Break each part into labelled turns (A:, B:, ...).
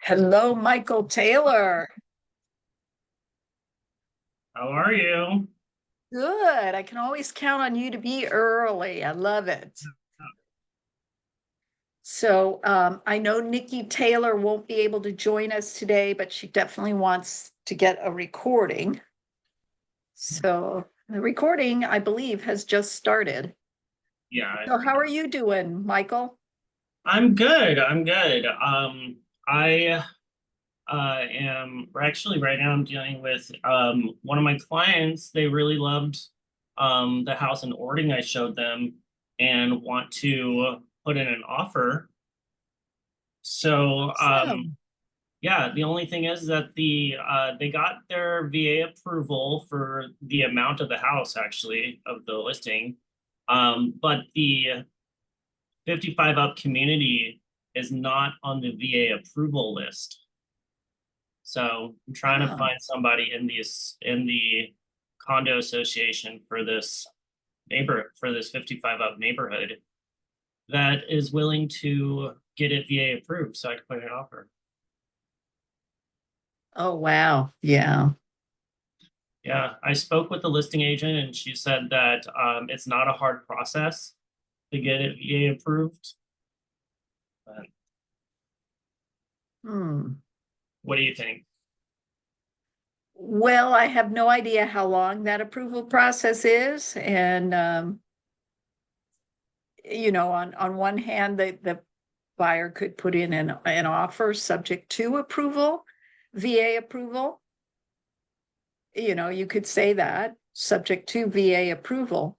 A: Hello, Michael Taylor.
B: How are you?
A: Good. I can always count on you to be early. I love it. So I know Nikki Taylor won't be able to join us today, but she definitely wants to get a recording. So the recording, I believe, has just started.
B: Yeah,
A: So how are you doing, Michael?
B: I'm good. I'm good. I am actually right now I'm dealing with one of my clients. They really loved the house in Ording I showed them and want to put in an offer. So
A: Awesome.
B: yeah, the only thing is that they got their VA approval for the amount of the house actually of the listing. But the 55 up community is not on the VA approval list. So I'm trying to
A: Oh,
B: find somebody in the condo association for this for this 55 up neighborhood that is willing to get it VA approved so I can put in an offer.
A: oh, wow. Yeah.
B: Yeah, I spoke with the listing agent and she said that it's not a hard process to get it VA approved. But
A: Hmm.
B: what do you think?
A: Well, I have no idea how long that approval process is. And on one hand, the buyer could put in an offer subject to approval, VA approval. You could say that subject to VA approval.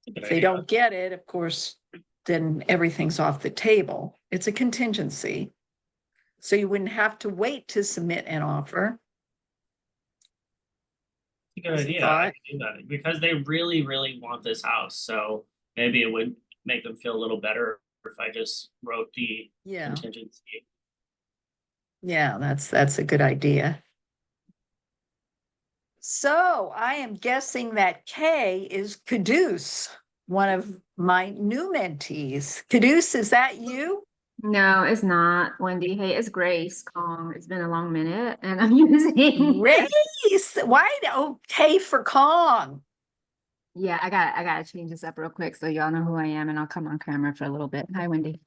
B: It's a good
A: If they
B: idea.
A: don't get it, of course, then everything's off the table. It's a contingency. So you wouldn't have to wait to submit an offer.
B: A good
A: As a
B: idea. I
A: thought.
B: can do that because they really, really want this house. So maybe it would make them feel a little better if I just wrote the
A: Yeah.
B: contingency.
A: Yeah, that's a good idea. So I am guessing that Kay is Caduce, one of my new mentees. Caduce, is that you?
C: No, it's not, Wendy. Hey, it's Grace Kong. It's been a long minute, and I'm using.
A: Grace. Why? Oh, K for Kong.
C: Yeah, I gotta change this up real quick so y'all know who I am, and I'll come on camera for a little bit. Hi, Wendy.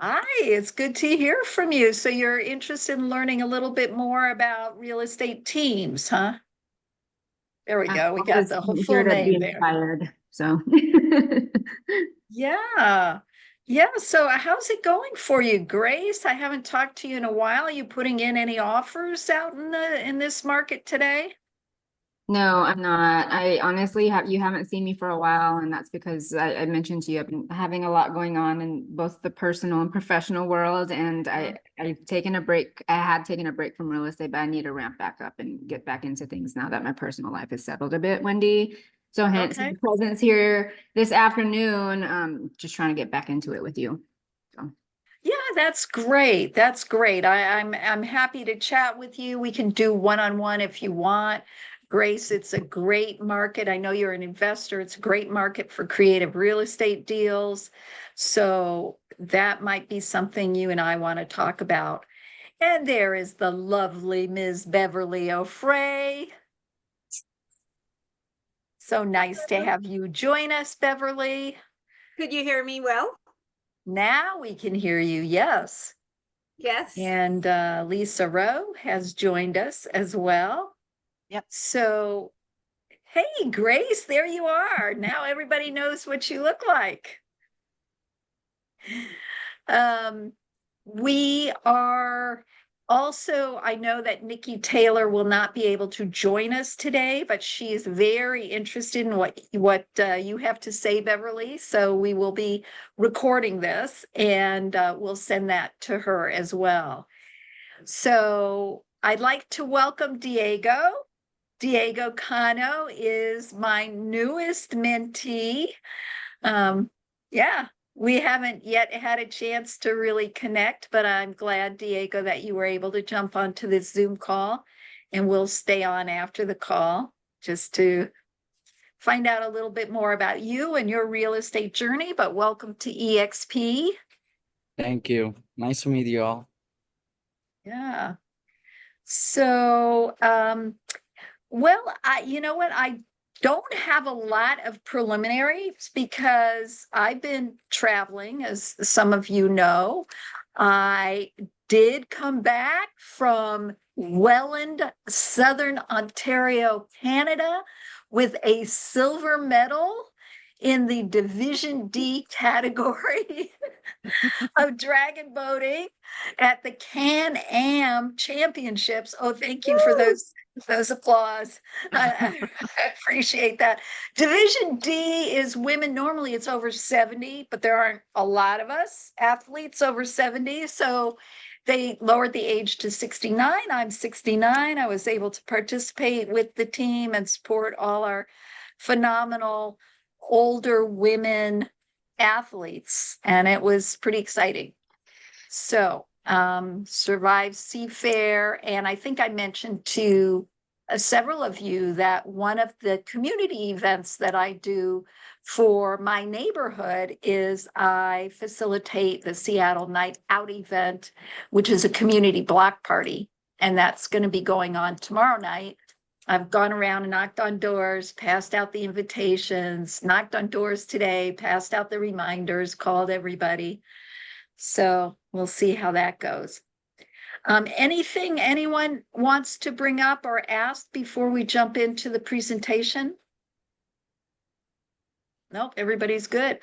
A: Hi, it's good to hear from you. So you're interested in learning a little bit more about real estate teams, huh? There we
C: I'm
A: go. We got
C: always
A: the whole
C: here
A: full
C: to be
A: name there.
C: inspired. So,
A: Yeah. Yeah. So how's it going for you, Grace? I haven't talked to you in a while. Are you putting in any offers out in this market today?
C: no, I'm not. I honestly have you haven't seen me for a while, and that's because I mentioned to you I've been having a lot going on in both the personal and professional world, and I've taken a break. I had taken a break from real estate, but I need to ramp back up and get back into things now that my personal life has settled a bit, Wendy. So hence
A: Okay.
C: the presence here this afternoon. Just trying to get back into it with you. So.
A: Yeah, that's great. That's great. I'm happy to chat with you. We can do one-on-one if you want. Grace, it's a great market. I know you're an investor. It's a great market for creative real estate deals. So that might be something you and I want to talk about. And there is the lovely Ms. Beverly Auffray. So nice to have you join us, Beverly.
D: Could you hear me well?
A: Now we can hear you. Yes.
D: Yes.
A: And Lisa Rowe has joined us as well.
D: Yep.
A: So, hey, Grace, there you are. Now everybody knows what you look like. Um, we are also, I know that Nikki Taylor will not be able to join us today, but she is very interested in what you have to say, Beverly. So we will be recording this and we'll send that to her as well. So I'd like to welcome Diego. Diego Cano is my newest mentee. Yeah, we haven't yet had a chance to really connect, but I'm glad, Diego, that you were able to jump onto this Zoom call, and we'll stay on after the call just to find out a little bit more about you and your real estate journey. But welcome to EXP.
E: Thank you. Nice to meet you all.
A: Yeah. So, well, you know what? I don't have a lot of preliminaries because I've been traveling, as some of you know. I did come back from Welland, Southern Ontario, Canada, with a silver medal in the Division D category of dragon boating at the Can-Am Championships. Oh, thank you for those applause. I appreciate that. Division D is women. Normally it's over 70, but there aren't a lot of us athletes over 70. So they lowered the age to 69. I'm 69. I was able to participate with the team and support all our phenomenal older women athletes, and it was pretty exciting. So, survived Seafair, and I think I mentioned to several of you that one of the community events that I do for my neighborhood is I facilitate the Seattle Night Out event, which is a community block party, and that's going to be going on tomorrow night. I've gone around and knocked on doors, passed out the invitations, knocked on doors today, passed out the reminders, called everybody. So we'll see how that goes. Anything anyone wants to bring up or ask before we jump into the presentation? Nope, everybody's good.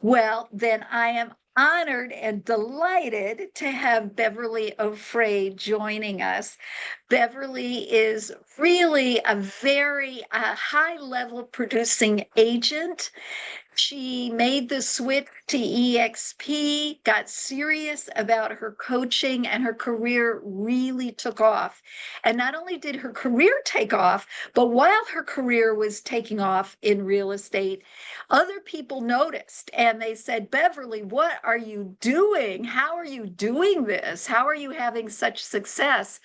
A: Well, then I am honored and delighted to have Beverly Auffray joining us. Beverly is really a very high-level producing agent. She made the switch to EXP, got serious about her coaching, and her career really took off. And not only did her career take off, but while her career was taking off in real estate, other people noticed and they said, Beverly, what are you doing? How are you doing this? How are you having such success?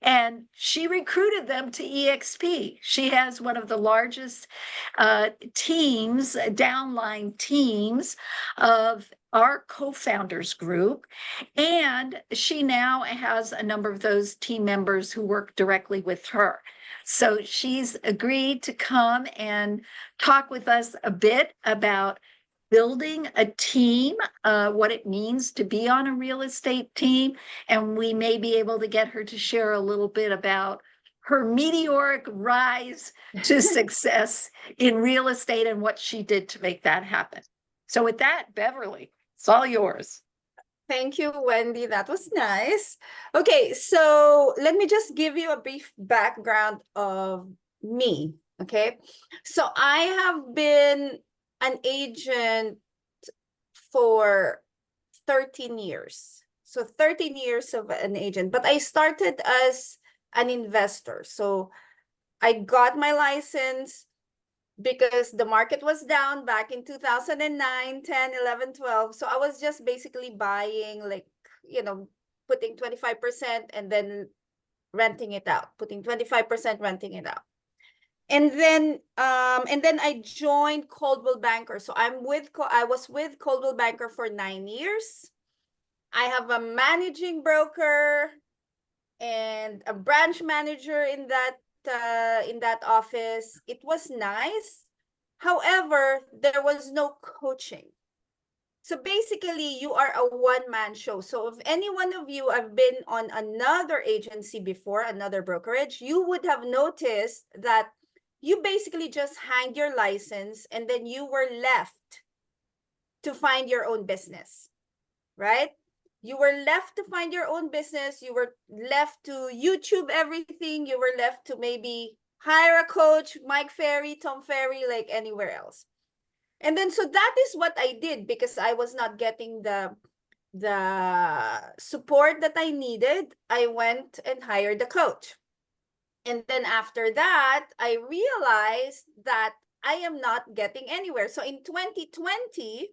A: And she recruited them to EXP. She has one of the largest teams, downline teams of our co-founders group. And she now has a number of those team members who work directly with her. So she's agreed to come and talk with us a bit about building a team, what it means to be on a real estate team. And we may be able to get her to share a little bit about her meteoric rise to success in real estate and what she did to make that happen. So with that, Beverly, it's all yours.
D: Thank you, Wendy. That was nice. Okay, so let me just give you a brief background of me, okay? So I have been an agent for 13 years. So 13 years of an agent, but I started as an investor. So I got my license because the market was down back in 2009, 10, 11, 12. So I was just basically buying, like, putting 25% and then renting it out, putting 25%, renting it out. And then I joined Coldwell Banker. So I was with Coldwell Banker for 9 years. I have a managing broker and a branch manager in that office. It was nice. However, there was no coaching. So basically, you are a one-man show. So if any one of you have been on another agency before, another brokerage, you would have noticed that you basically just hanged your license and then you were left to find your own business, right? You were left to find your own business. You were left to YouTube everything. You were left to maybe hire a coach, Mike Ferry, Tom Ferry, like anywhere else. And then, so that is what I did because I was not getting the support that I needed. I went and hired a coach. And then after that, I realized that I am not getting anywhere. So in 2020,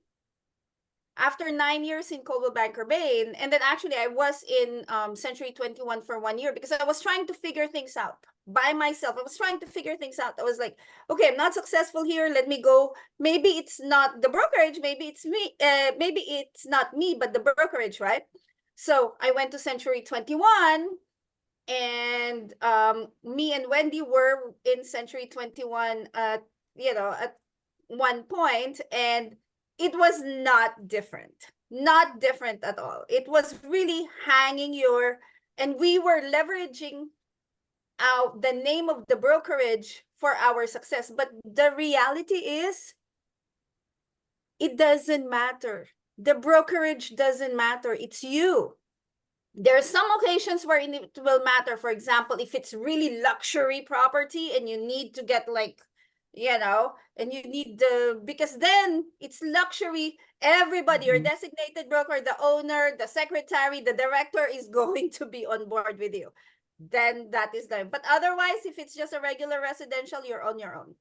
D: after 9 years in Coldwell Banker Bain, and then actually I was in Century 21 for 1 year because I was trying to figure things out by myself. I was trying to figure things out. I was like, okay, I'm not successful here. Let me go. Maybe it's not the brokerage. Maybe it's me. Maybe it's not me, but the brokerage, right? So I went to Century 21, and me and Wendy were in Century 21 at, at one point, and it was not different. Not different at all. It was really hanging and we were leveraging out the name of the brokerage for our success. But the reality is, it doesn't matter. The brokerage doesn't matter. It's you. There are some occasions where it will matter. For example, if it's really luxury property and you need to get and you need because then it's luxury. Everybody, your designated broker, the owner, the secretary, the director is going to be on board with you. Then that is them. But otherwise, if it's just a regular residential, you're on your own.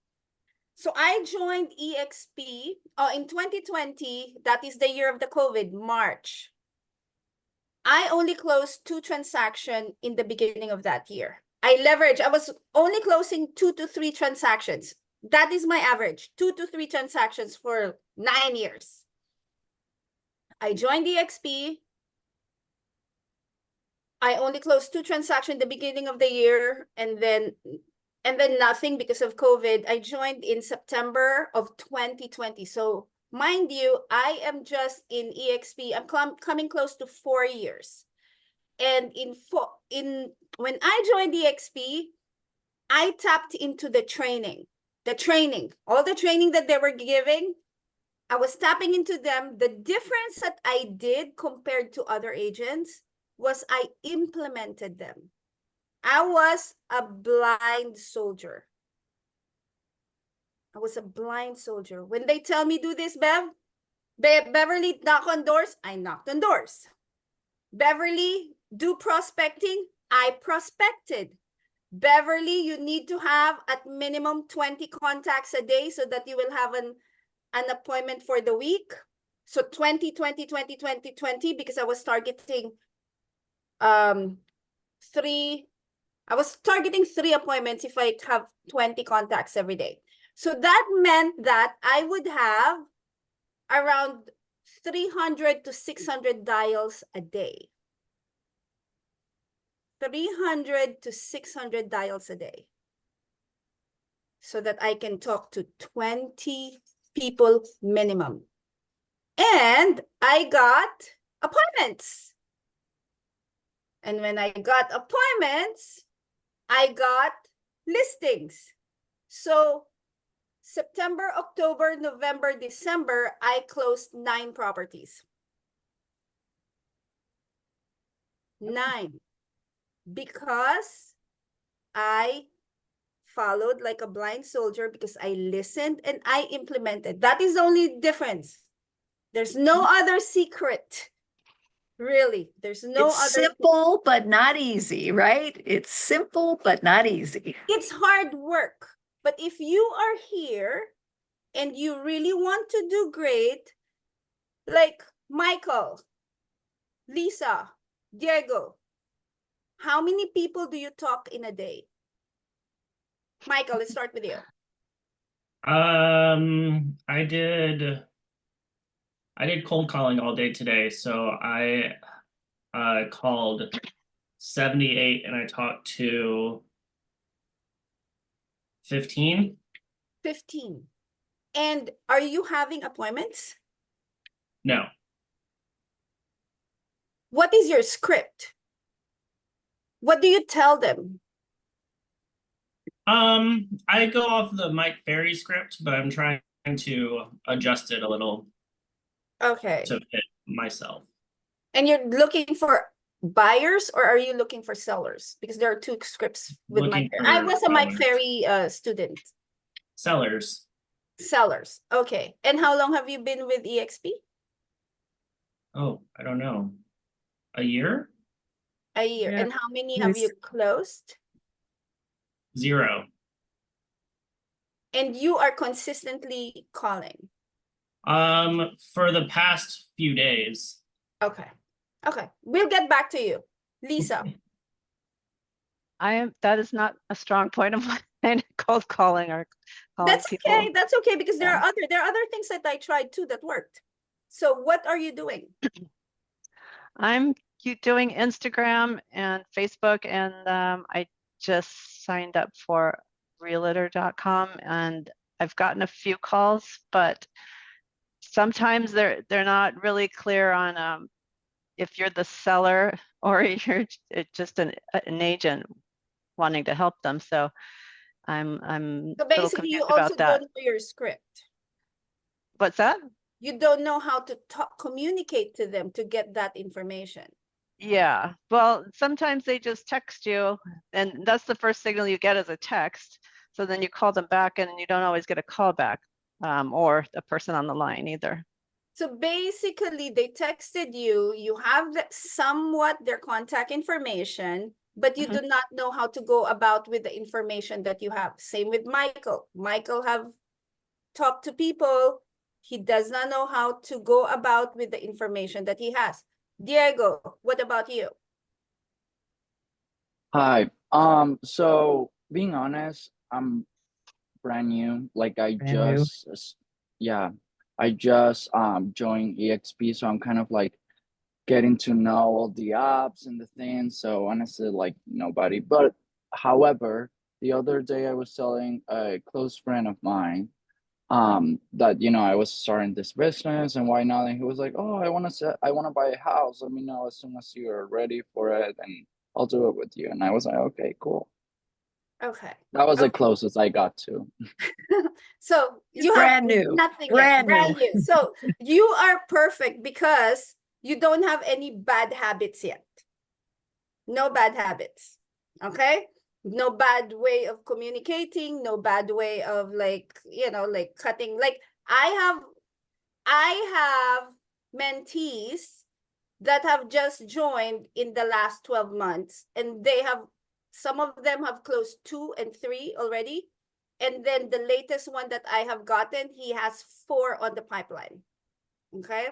D: So I joined EXP in 2020. That is the year of the COVID, March. I only closed 2 transactions in the beginning of that year. I was only closing 2 to 3 transactions. That is my average, 2 to 3 transactions for 9 years. I joined EXP. I only closed 2 transactions in the beginning of the year, and then nothing because of COVID. I joined in September of 2020. So mind you, I am just in EXP. I'm coming close to 4 years. And when I joined EXP, I tapped into the training, all the training that they were giving. I was tapping into them. The difference that I did compared to other agents was I implemented them. I was a blind soldier. I was a blind soldier. When they tell me do this, Beverly, knock on doors, I knocked on doors. Beverly, do prospecting, I prospected. Beverly, you need to have at minimum 20 contacts a day so that you will have an appointment for the week. So 20, 20, 20, 20, 20, because I was targeting 3 appointments if I have 20 contacts every day. So that meant that I would have around 300 to 600 dials a day. 300 to 600 dials a day. So that I can talk to 20 people minimum. And I got appointments. And when I got appointments, I got listings. So September, October, November, December, I closed 9 properties. 9. Because I followed like a blind soldier, because I listened and I implemented. That is the only difference. There's no other secret. Really, there's no
A: It's
D: other.
A: simple, but not easy, right? It's simple, but not easy.
D: It's hard work. But if you are here and you really want to do great, like Michael, Lisa, Diego, how many people do you talk in a day? Michael, let's start with you.
B: I did cold calling all day today, so I called 78 and I talked to 15.
D: 15. And are you having appointments?
B: No.
D: What is your script? What do you tell them?
B: I go off the Mike Ferry script, but I'm trying to adjust it a little.
D: Okay.
B: To fit myself.
D: And you're looking for buyers, or are you looking for sellers? Because there are 2 scripts with Mike Ferry. I was a Mike Ferry student.
B: Sellers.
D: Sellers. Okay. And how long have you been with EXP?
B: Oh, I don't know. A year?
D: A year.
C: Yeah.
D: And how many have you closed?
B: 0.
D: And you are consistently calling?
B: For the past few days.
D: Okay. Okay. We'll get back to you. Lisa.
E: That is not a strong point of mine, cold calling or calling
D: That's
E: people.
D: okay. That's okay, because there
E: Yeah.
D: are other things that I tried too that worked. So what are you doing?
E: I'm doing Instagram and Facebook, and I just signed up for realtor.com, and I've gotten a few calls, but sometimes they're not really clear on if you're the seller or you're just an agent wanting to help them. So I'm
D: So
E: a little
D: basically, you
E: confused
D: also
E: about that.
D: don't know your script.
E: What's that?
D: You don't know how to communicate to them to get that information.
E: Yeah, well, sometimes they just text you, and that's the first signal you get is a text. So then you call them back, and you don't always get a call back, or the person on the line either.
D: So basically, they texted you, you have somewhat their contact information, but you do not know how to go about with the information that you have. Same with Michael. Michael have talked to people. He does not know how to go about with the information that he has. Diego, what about you?
F: Hi. So being honest, I'm brand new. Like I
G: Brand new.
F: yeah, I just joined EXP, so I'm kind of like getting to know all the apps and the things. So honestly, like nobody. But however, the other day I was telling a close friend of mine that I was starting this business and why not, and he was like, oh, I want to buy a house, let me know as soon as you're ready for it and I'll do it with you. And I was like, okay, cool.
D: Okay.
F: That was the
D: Okay.
F: closest I got to.
D: So
A: It's
D: you
A: brand
D: have
A: new.
D: nothing
A: Brand
D: yet, brand
A: new.
D: new. So you are perfect because you don't have any bad habits yet. No bad habits. Okay? No bad way of communicating, no bad way of like cutting. Like I have mentees that have just joined in the last 12 months, and some of them have closed 2 and 3 already. And then the latest one that I have gotten, he has 4 on the pipeline. Okay?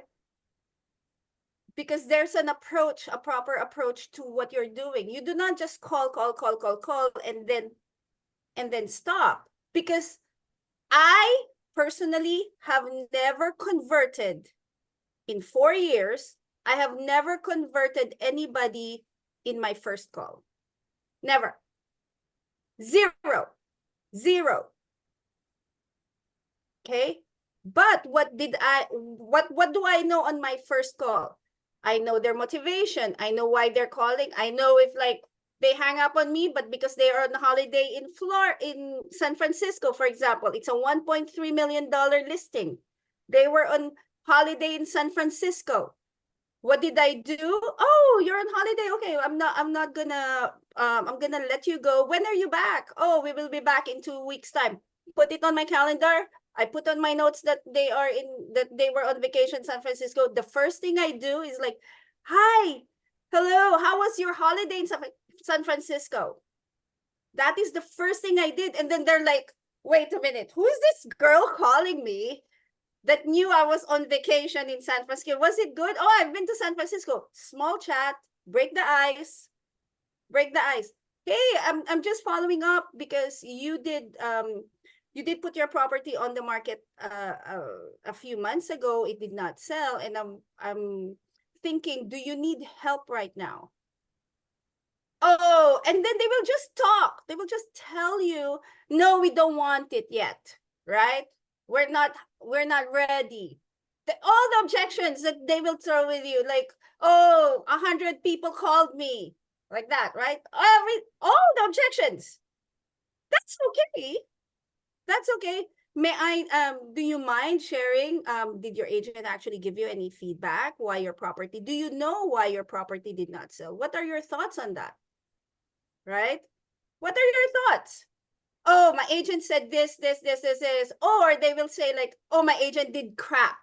D: Because there's an approach, a proper approach to what you're doing. You do not just call, and then stop. Because I personally have never converted in 4 years. I have never converted anybody in my first call. Never. Zero. Okay? But what do I know on my first call? I know their motivation. I know why they're calling. I know if like they hang up on me, but because they are on holiday in San Francisco, for example, it's a $1.3 million listing. They were on holiday in San Francisco. What did I do? Oh, you're on holiday. Okay, I'm gonna let you go. When are you back? Oh, we will be back in 2 weeks' time. Put it on my calendar. I put on my notes that they were on vacation in San Francisco. The first thing I do is like, hi, hello, how was your holiday in San Francisco? That is the first thing I did. And then they're like, wait a minute, who is this girl calling me that knew I was on vacation in San Francisco? Was it good? Oh, I've been to San Francisco. Small chat, break the ice. Hey, I'm just following up because you did put your property on the market a few months ago. It did not sell, and I'm thinking, do you need help right now? Oh, and then they will just talk. They will just tell you, no, we don't want it yet, right? We're not ready. All the objections that they will throw with you, like, oh, 100 people called me, like that, right? All the objections. That's okay. That's okay. May I, do you mind sharing, did your agent actually give you any feedback why your property, do you know why your property did not sell? What are your thoughts on that? Right? What are your thoughts? Oh, my agent said this. Or they will say like, oh, my agent did crap.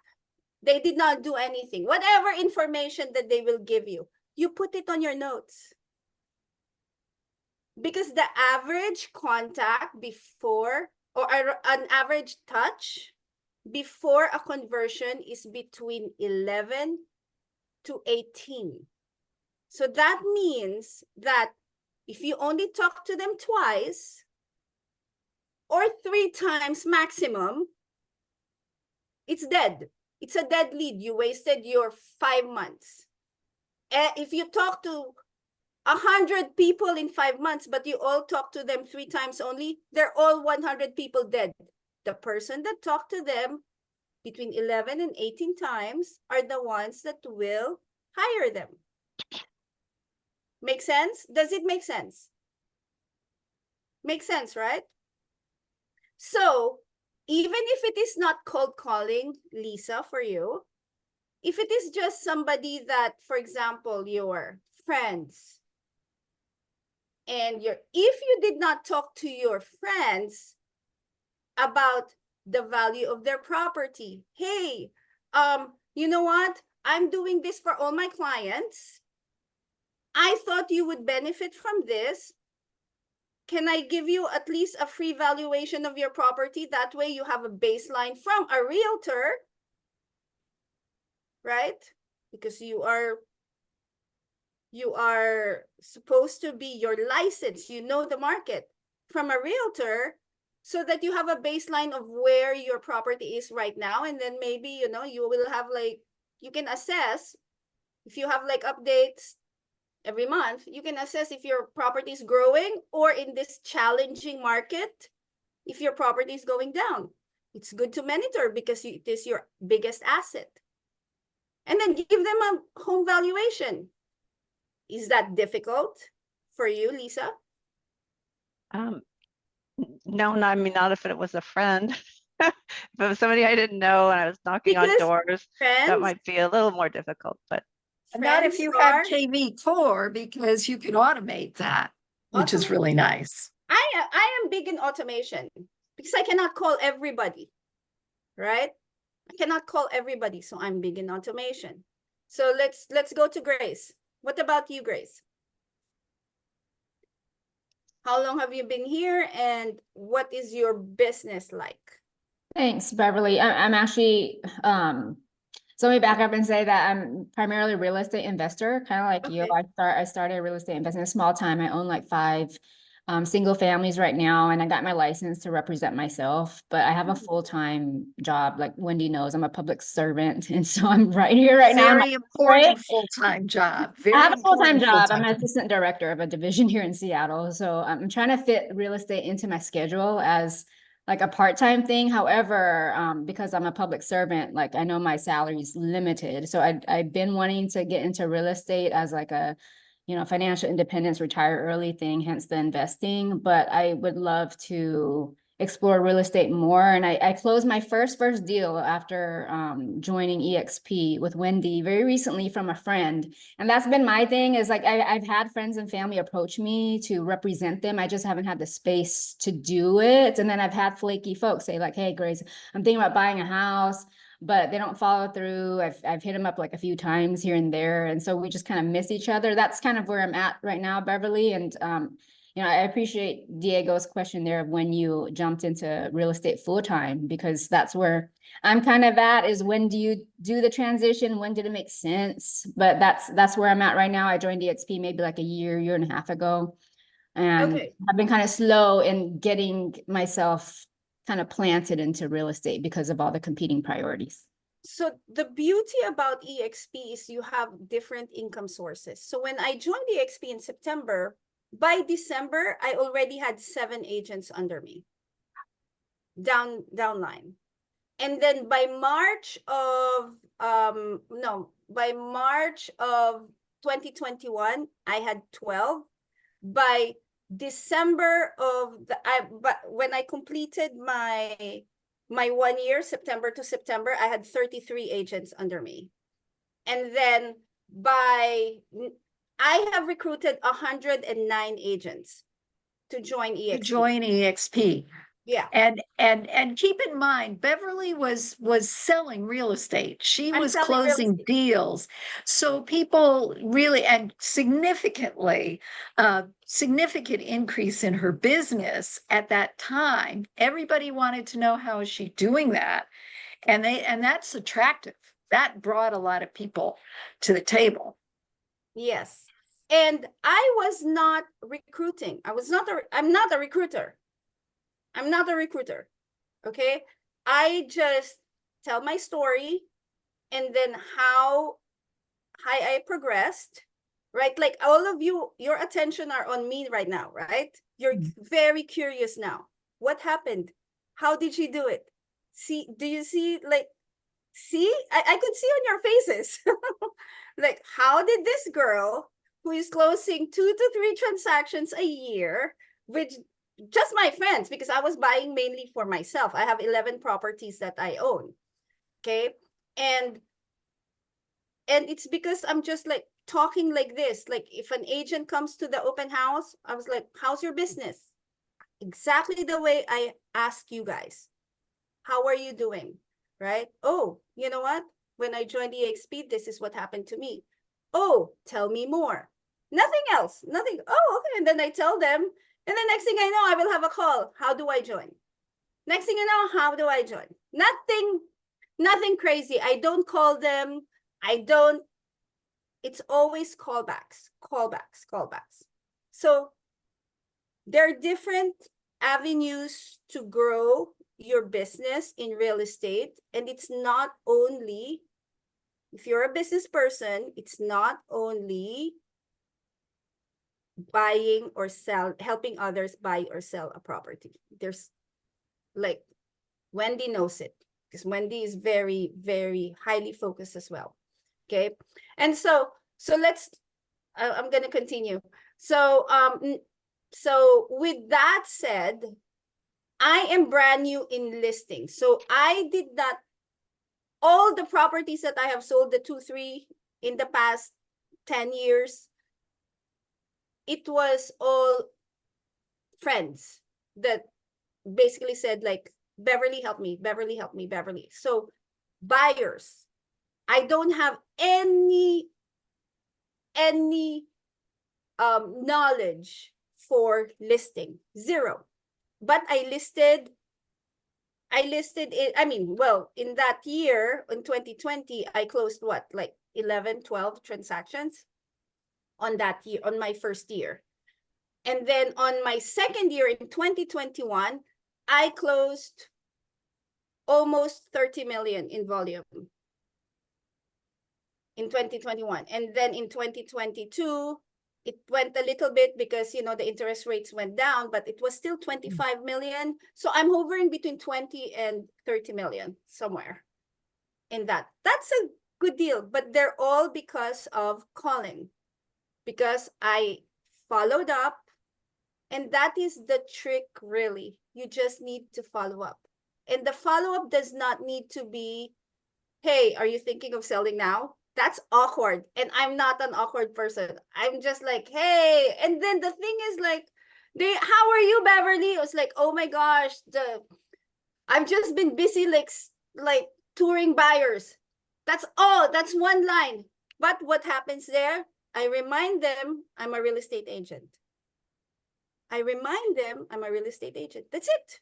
D: They did not do anything. Whatever information that they will give you, you put it on your notes. Because the average contact before, or an average touch before a conversion is between 11 to 18. So that means that if you only talk to them twice or 3 times maximum, it's dead. It's a dead lead. You wasted your 5 months. if you talk to 100 people in 5 months, but you all talk to them 3 times only, they're all 100 people dead. The person that talked to them between 11 and 18 times are the ones that will hire them. Make sense? Does it make sense? Makes sense, right? So even if it is not cold calling, Lisa, for you, if it is just somebody that, for example, your friends, and if you did not talk to your friends about the value of their property, hey, you know what? I'm doing this for all my clients. I thought you would benefit from this. Can I give you at least a free valuation of your property? That way you have a baseline from a realtor, right? Because you are supposed to be your license, you know the market from a realtor, so that you have a baseline of where your property is right now. And then maybe, you know, you will have like, you can assess if you have like updates every month, you can assess if your property is growing, or in this challenging market, if your property is going down. It's good to monitor because it is your biggest asset. And then give them a home valuation. Is that difficult for you, Lisa?
E: No, I mean, not if it was a friend. If it was somebody I didn't know and I was knocking on
D: Because
E: doors, that
D: friends,
E: might be a little more difficult, but
A: Not if
D: friends
A: you
D: are
A: have KV Core, because you can automate that, which is really
D: automation.
A: nice.
D: I am big in automation because I cannot call everybody, right? I cannot call everybody, so I'm big in automation. So let's go to Grace. What about you, Grace? How long have you been here, and what is your business like?
C: Thanks, Beverly. I'm actually, so let me back up and say that I'm primarily a real estate investor, kind of like you.
D: Okay.
C: I started real estate investing in a small time. I own like 5 single families right now, and I got my license to represent myself, but I have a full-time job. Like Wendy knows, I'm a public servant. And so I'm right here right now.
A: Very important full-time job.
C: I
A: Very
C: have a full-time
A: important
C: job.
A: full-time
C: I'm an
A: job.
C: assistant director of a division here in Seattle. So I'm trying to fit real estate into my schedule as like a part-time thing. However, because I'm a public servant, like I know my salary is limited. So I've been wanting to get into real estate as like a, you know, financial independence, retire early thing, hence the investing. But I would love to explore real estate more. And I closed my first deal after joining EXP with Wendy very recently from a friend. And that's been my thing, is like I've had friends and family approach me to represent them. I just haven't had the space to do it. And then I've had flaky folks say like, hey, Grace, I'm thinking about buying a house, but they don't follow through. I've hit them up like a few times here and there. And so we just kind of miss each other. That's kind of where I'm at right now, Beverly. And you know, I appreciate Diego's question there of when you jumped into real estate full-time, because that's where I'm kind of at, is when do you do the transition? When did it make sense? But that's where I'm at right now. I joined EXP maybe like a year and a half ago. And
D: Okay.
C: I've been kind of slow in getting myself kind of planted into real estate because of all the competing priorities.
D: So the beauty about EXP is you have different income sources. So when I joined EXP in September, by December, I already had 7 agents under me downline. And then by March of by March of 2021, I had 12. By December of but when I completed my 1 year, September to September, I had 33 agents under me. And then I have recruited 109 agents to join EXP.
A: To join EXP.
D: Yeah.
A: And keep in mind, Beverly was selling real estate. She
D: I'm
A: was
D: selling real
A: closing
D: estate.
A: deals. So people really, and significant increase in her business at that time. Everybody wanted to know, how is she doing that? And that's attractive. That brought a lot of people to the table.
D: Yes. And I was not recruiting. I'm not a recruiter. I'm not a recruiter. Okay. I just tell my story, and then how I progressed, right? Like all of you, your attention are on me right now, right? You're very curious now. What happened? How did she do it? See, do you see, like, see, I could see on your faces. Like, how did this girl who is closing 2 to 3 transactions a year with just my friends, because I was buying mainly for myself. I have 11 properties that I own. Okay. And it's because I'm just like talking like this. Like if an agent comes to the open house, I was like, how's your business? Exactly the way I ask you guys. How are you doing? Right? Oh, you know what? When I joined EXP, this is what happened to me. Oh, tell me more. Nothing else. Nothing. Oh, okay. And then I tell them. And the next thing I know, I will have a call. How do I join? Next thing you know, how do I join? Nothing crazy. I don't call them. It's always callbacks. So there are different avenues to grow your business in real estate. And it's not only, if you're a business person, it's not only buying or helping others buy or sell a property. There's like, Wendy knows it, because Wendy is very, very highly focused as well. Okay. And so let's, I'm going to continue. So with that said, I am brand new in listing. So I did not, all the properties that I have sold, the 2, 3 in the past 10 years, it was all friends that basically said like, Beverly, help me, Beverly, help me, Beverly. So buyers, I don't have any knowledge for listing, zero. But I listed it, I mean, well, in that year, in 2020, I closed what, like 11, 12 transactions on that year, on my first year. And then on my second year in 2021, I closed almost 30 million in volume in 2021. And then in 2022, it went a little bit because, you know, the interest rates went down, but it was still 25 million. So I'm hovering between 20 and 30 million somewhere in that. That's a good deal, but they're all because of calling, because I followed up. And that is the trick, really. You just need to follow up. And the follow-up does not need to be, hey, are you thinking of selling now? That's awkward. And I'm not an awkward person. I'm just like, hey. And then the thing is like, how are you, Beverly? It was like, oh my gosh, I've just been busy like touring buyers. That's all. That's one line. But what happens there? I remind them I'm a real estate agent. That's it.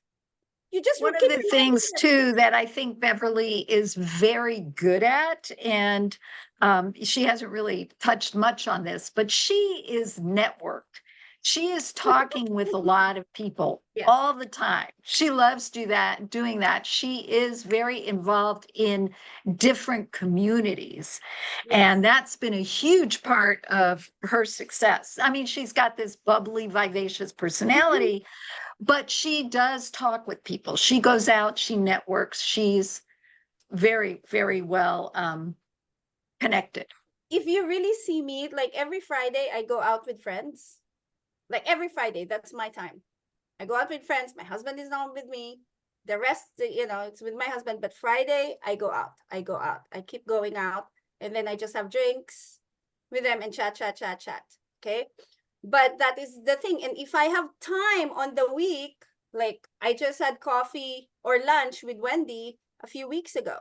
D: You just
A: One of the things too that I think Beverly is very good at, and she hasn't really touched much on this, but she is networked. She is talking with a lot of people all the time. She loves doing that. She is very involved in different communities. And that's been a huge part of her success. I mean, she's got this bubbly, vivacious personality, but she does talk with people. She goes out, she networks. She's very, very well connected.
D: If you really see me, like every Friday, I go out with friends. Like every Friday, that's my time. I go out with friends. My husband is not with me. The rest, you know, it's with my husband. But Friday, I go out. I keep going out. And then I just have drinks with them and chat. Okay. But that is the thing. And if I have time on the week, like I just had coffee or lunch with Wendy a few weeks ago,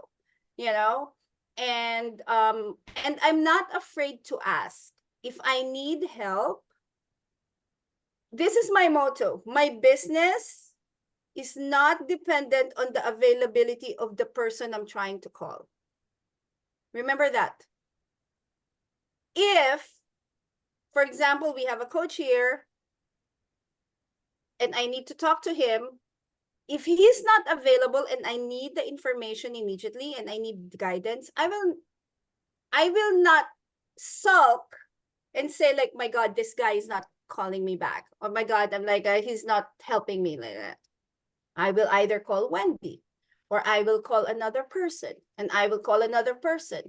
D: you know, and I'm not afraid to ask if I need help. This is my motto. My business is not dependent on the availability of the person I'm trying to call. Remember that. If, for example, we have a coach here and I need to talk to him, if he is not available and I need the information immediately and I need guidance, I will not sulk and say like, my God, this guy is not calling me back. Oh my God, I'm like, he's not helping me like that. I will either call Wendy or I will call another person and I will call another person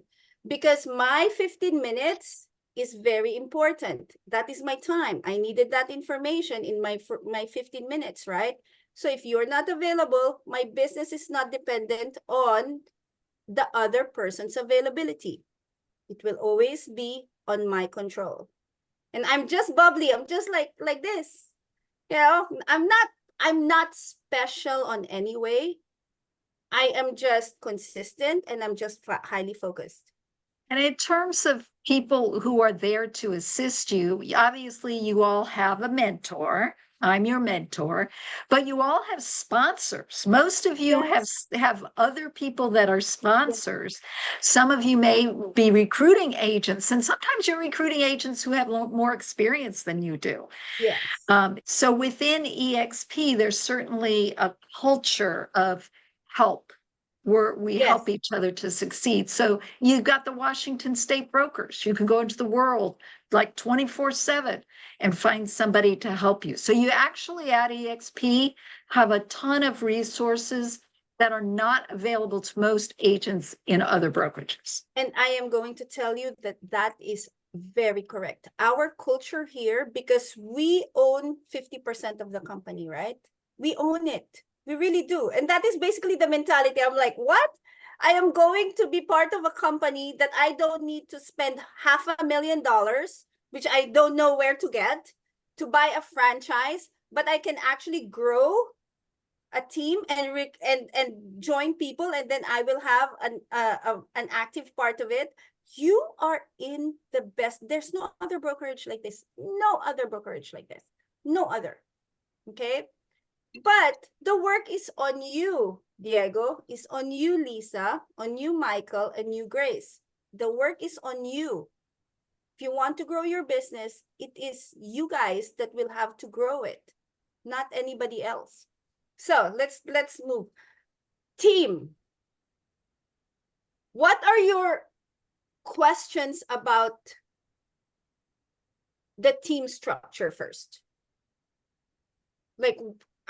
D: because my 15 minutes is very important. That is my time. I needed that information in my 15 minutes, right? So if you're not available, my business is not dependent on the other person's availability. It will always be on my control. And I'm just bubbly. I'm just like this. You know, I'm not special on any way. I am just consistent and I'm just highly focused.
A: And in terms of people who are there to assist you, obviously you all have a mentor. I'm your mentor, but you all have sponsors. Most of you have other people that are sponsors. Some of you may be recruiting agents, and sometimes you're recruiting agents who have more experience than you do.
D: Yes.
A: So within EXP, there's certainly a culture of help where we help each other to succeed. So you've got the Washington State brokers. You can go into the world like 24/7 and find somebody to help you. So you actually at EXP have a ton of resources that are not available to most agents in other brokerages.
D: And I am going to tell you that that is very correct. Our culture here, because we own 50% of the company, right? We own it. We really do. And that is basically the mentality. I'm like, what? I am going to be part of a company that I don't need to spend $500,000, which I don't know where to get, to buy a franchise, but I can actually grow a team and join people, and then I will have an active part of it. You are in the best. There's no other brokerage like this. No other brokerage like this. No other. Okay. But the work is on you, Diego, is on you, Lisa, on you, Michael, and you, Grace. The work is on you. If you want to grow your business, it is you guys that will have to grow it, not anybody else. So let's move. Team. What are your questions about the team structure first? Like,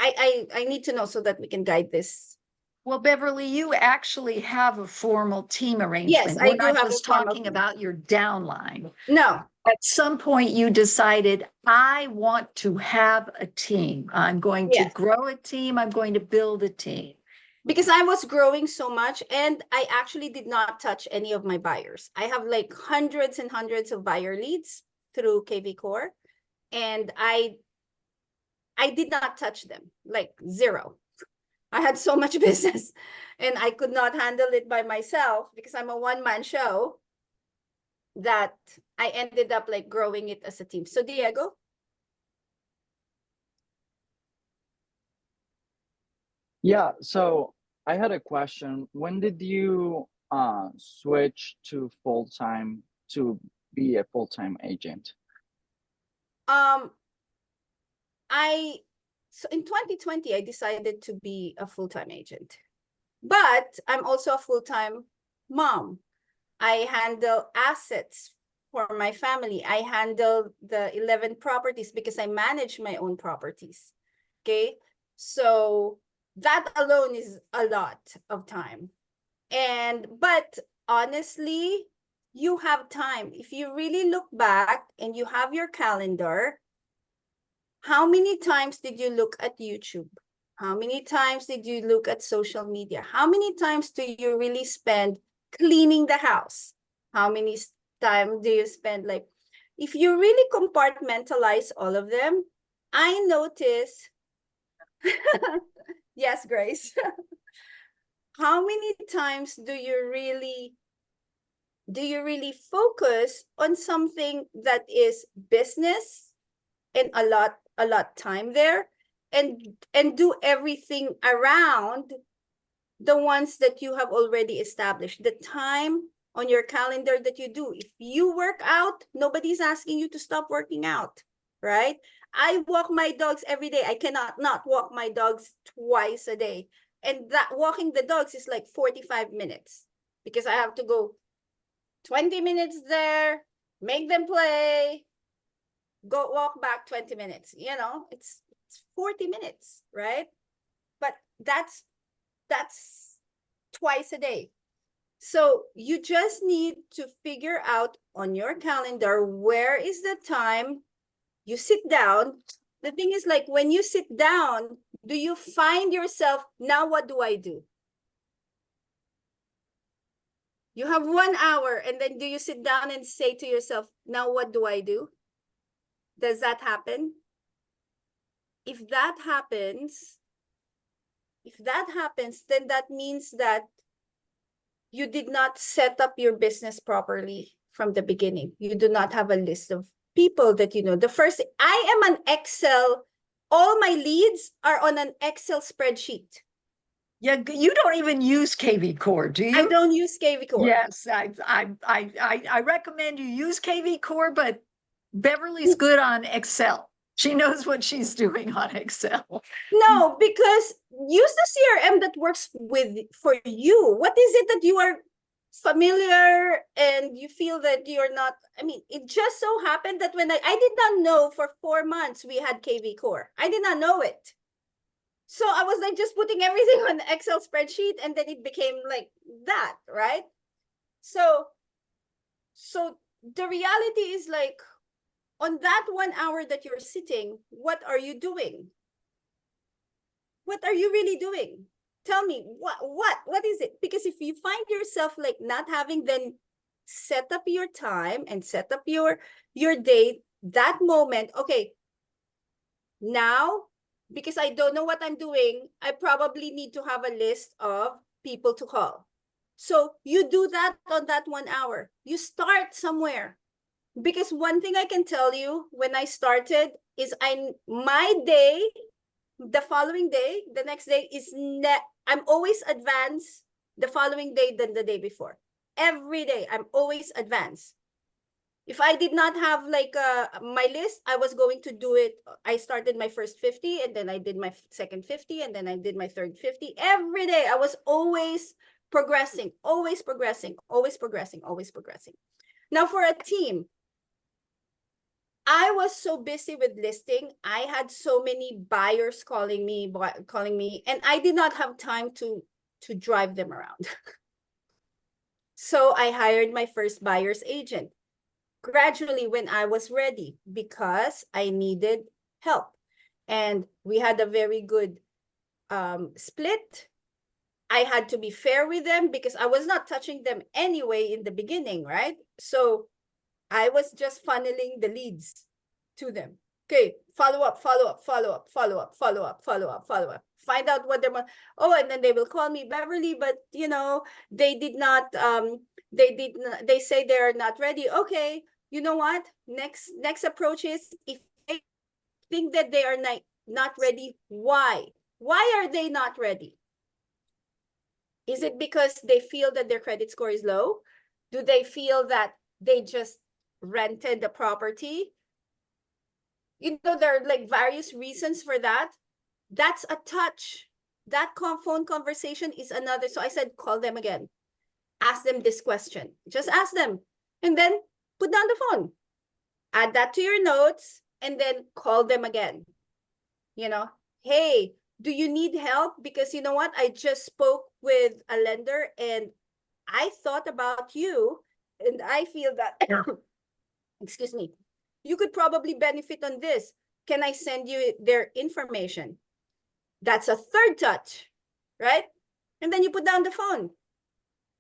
D: I need to know so that we can guide this.
A: Well, Beverly, you actually have a formal team arrangement.
D: Yes, I
A: We're
D: do
A: not
D: have
A: just
D: a formal
A: talking
D: team.
A: about your downline.
D: No.
A: At some point, you decided, I want to have a team. I'm going to grow a team. I'm going to build a team.
D: Because I was growing so much and I actually did not touch any of my buyers. I have like hundreds and hundreds of buyer leads through KV Core, and I did not touch them, like zero. I had so much business and I could not handle it by myself because I'm a one-man show, that I ended up like growing it as a team. So Diego?
F: Yeah, so I had a question. When did you switch to full-time to be a full-time agent?
D: So in 2020, I decided to be a full-time agent, but I'm also a full-time mom. I handle assets for my family. I handle the 11 properties because I manage my own properties. Okay. So that alone is a lot of time. But honestly, you have time. If you really look back and you have your calendar, how many times did you look at YouTube? How many times did you look at social media? How many times do you really spend cleaning the house? How many time do you spend, like, if you really compartmentalize all of them, I notice, yes, Grace, how many times do you really focus on something that is business and a lot time there, and do everything around the ones that you have already established, the time on your calendar that you do. If you work out, nobody's asking you to stop working out, right? I walk my dogs every day. I cannot not walk my dogs twice a day. And that walking the dogs is like 45 minutes because I have to go 20 minutes there, make them play, go walk back 20 minutes. You know, it's 40 minutes, right? But that's twice a day. So you just need to figure out on your calendar, where is the time you sit down. The thing is, like, when you sit down, do you find yourself, now what do I do? You have 1 hour, and then do you sit down and say to yourself, now what do I do? Does that happen? If that happens, then that means that you did not set up your business properly from the beginning. You do not have a list of people that you know. The first, I am an Excel, all my leads are on an Excel spreadsheet.
A: Yeah, you don't even use KV Core, do you?
D: I don't use KV Core.
A: Yes, I recommend you use KV Core, but Beverly's good on Excel. She knows what she's doing on Excel.
D: No, because use the CRM that works for you. What is it that you are familiar and you feel that you're not? I mean, it just so happened that when I did not know for 4 months we had KV Core. I did not know it. So I was like just putting everything on the Excel spreadsheet, and then it became like that, right? So the reality is, like, on that 1 hour that you're sitting, what are you doing? What are you really doing? Tell me, what is it? Because if you find yourself like not having, then set up your time and set up your day, that moment. Okay, now, because I don't know what I'm doing, I probably need to have a list of people to call. So you do that on that 1 hour. You start somewhere. Because one thing I can tell you, when I started, is my day, the following day, the next day is I'm always advanced the following day than the day before. Every day, I'm always advanced. If I did not have like my list, I was going to do it. I started my first 50, and then I did my second 50, and then I did my third 50. Every day, I was always progressing, always progressing, always progressing, always progressing. Now, for a team, I was so busy with listing. I had so many buyers calling me, and I did not have time to drive them around. So I hired my first buyer's agent gradually when I was ready, because I needed help. And we had a very good split. I had to be fair with them because I was not touching them anyway in the beginning, right? So I was just funneling the leads to them. Okay, follow up. Find out what they're, oh, and then they will call me, Beverly, but you know, they did not, they say they're not ready. Okay, you know what? Next approach is, if they think that they are not ready, why? Why are they not ready? Is it because they feel that their credit score is low? Do they feel that they just rented the property? You know, there are like various reasons for that. That's a touch. That phone conversation is another. So I said, call them again. Ask them this question. Just ask them. And then put down the phone. Add that to your notes, and then call them again. You know, hey, do you need help? Because you know what? I just spoke with a lender, and I thought about you, and I feel that, excuse me, you could probably benefit on this. Can I send you their information? That's a third touch, right? And then you put down the phone.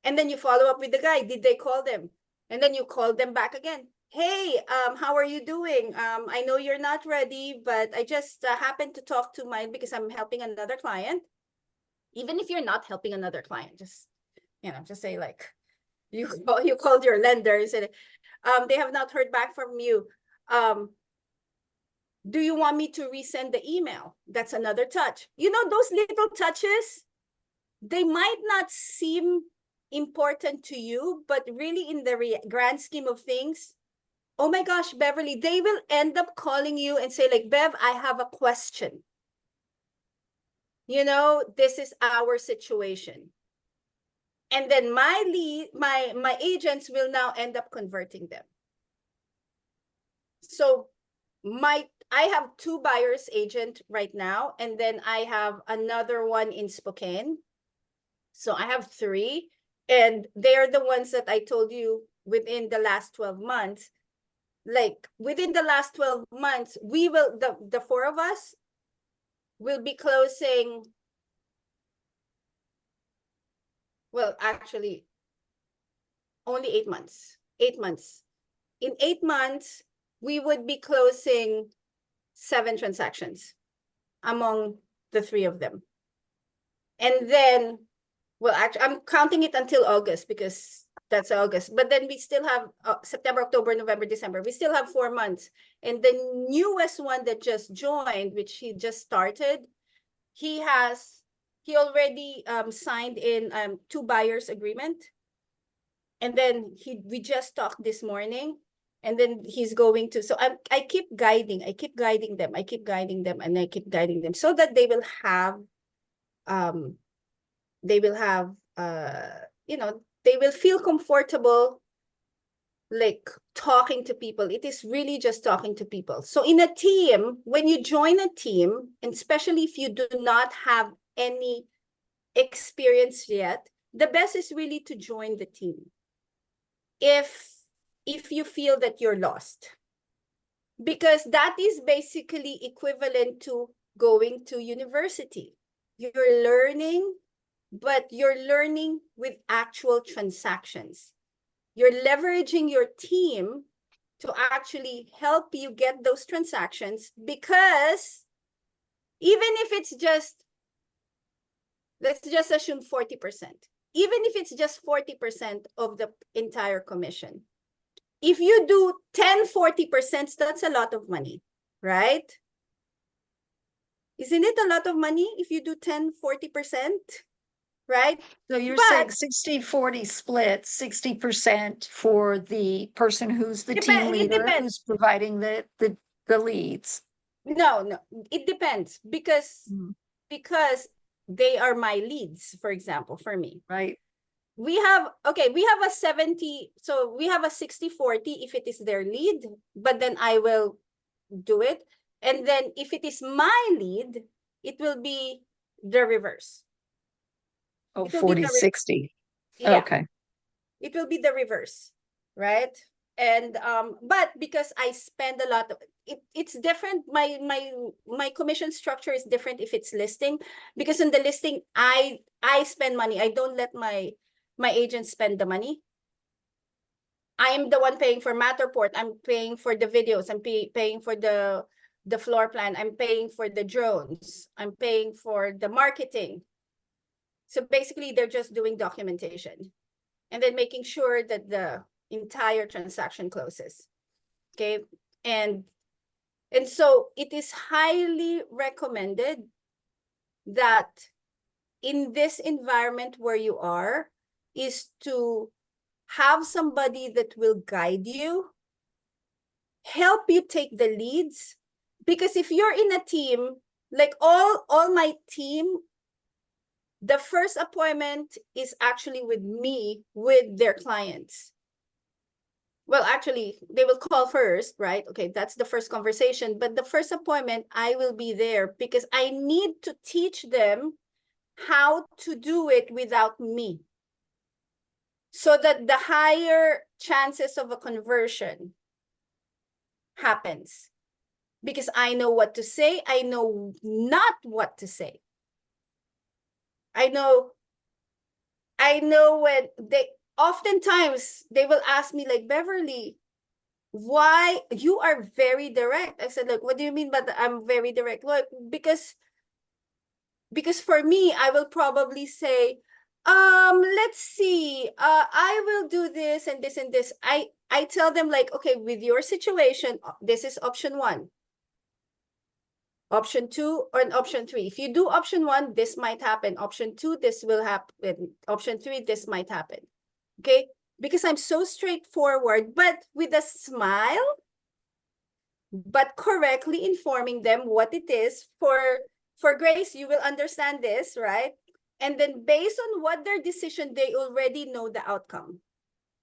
D: And then you follow up with the guy. Did they call them? And then you call them back again. Hey, how are you doing? I know you're not ready, but I just happened to talk to mine because I'm helping another client. Even if you're not helping another client, just, you know, just say like, you called your lender and said, they have not heard back from you. Do you want me to resend the email? That's another touch. You know, those little touches, they might not seem important to you, but really in the grand scheme of things, oh my gosh, Beverly, they will end up calling you and say like, Bev, I have a question. You know, this is our situation. And then my agents will now end up converting them. So I have 2 buyers agent right now, and then I have another one in Spokane. So I have 3, and they're the ones that I told you within the last 12 months. Like within the last 12 months, we will, the 4 of us will be closing. Well, actually, only 8 months. 8 months. In 8 months, we would be closing 7 transactions among the 3 of them. And then, well, actually, I'm counting it until August because that's August. But then we still have September, October, November, December. We still have 4 months. And the newest one that just joined, which he just started, he already signed in 2 buyers agreement. And then we just talked this morning, and then he's going to, so I keep guiding them, and I keep guiding them so that they will have, you know, they will feel comfortable like talking to people. It is really just talking to people. So in a team, when you join a team, and especially if you do not have any experience yet, the best is really to join the team. If you feel that you're lost, because that is basically equivalent to going to university. You're learning, but you're learning with actual transactions. You're leveraging your team to actually help you get those transactions, because even if it's just, let's just assume 40%, even if it's just 40% of the entire commission, if you do 40%, that's a lot of money, right? Isn't it a lot of money if you do 40%, right?
A: So you're saying 60-40 split, 60% for the person who's the team leader, who's providing the leads.
D: No, it depends, because they are my leads, for example, for me.
A: Right.
D: We have a 70, so we have a 60-40 if it is their lead, but then I will do it. And then if it is my lead, it will be the reverse.
A: Oh, 40-60.
D: Yeah.
A: Okay.
D: It will be the reverse, right? And but because I spend a lot of it's different. My commission structure is different if it's listing, because in the listing I spend money. I don't let my agents spend the money. I am the one paying for Matterport. I'm paying for the videos. I'm paying for the floor plan. I'm paying for the drones. I'm paying for the marketing. So basically, they're just doing documentation and then making sure that the entire transaction closes. Okay. And so it is highly recommended that in this environment where you are, is to have somebody that will guide you, help you take the leads. Because if you're in a team, like all my team, the first appointment is actually with me, with their clients. Well, actually, they will call first, right? Okay, that's the first conversation. But the first appointment, I will be there because I need to teach them how to do it without me, so that the higher chances of a conversion happens. Because I know what to say, I know not what to say. I know when oftentimes they will ask me like, Beverly, why you are very direct? I said, like, what do you mean by that? I'm very direct? Like, because for me, I will probably say, let's see, I will do this and this and this. I tell them like, okay, with your situation, this is option 1. Option 2 or option 3. If you do option 1, this might happen. Option 2, this will happen. Option 3, this might happen. Okay? Because I'm so straightforward, but with a smile, but correctly informing them what it is. For Grace, you will understand this, right? And then based on what their decision, they already know the outcome.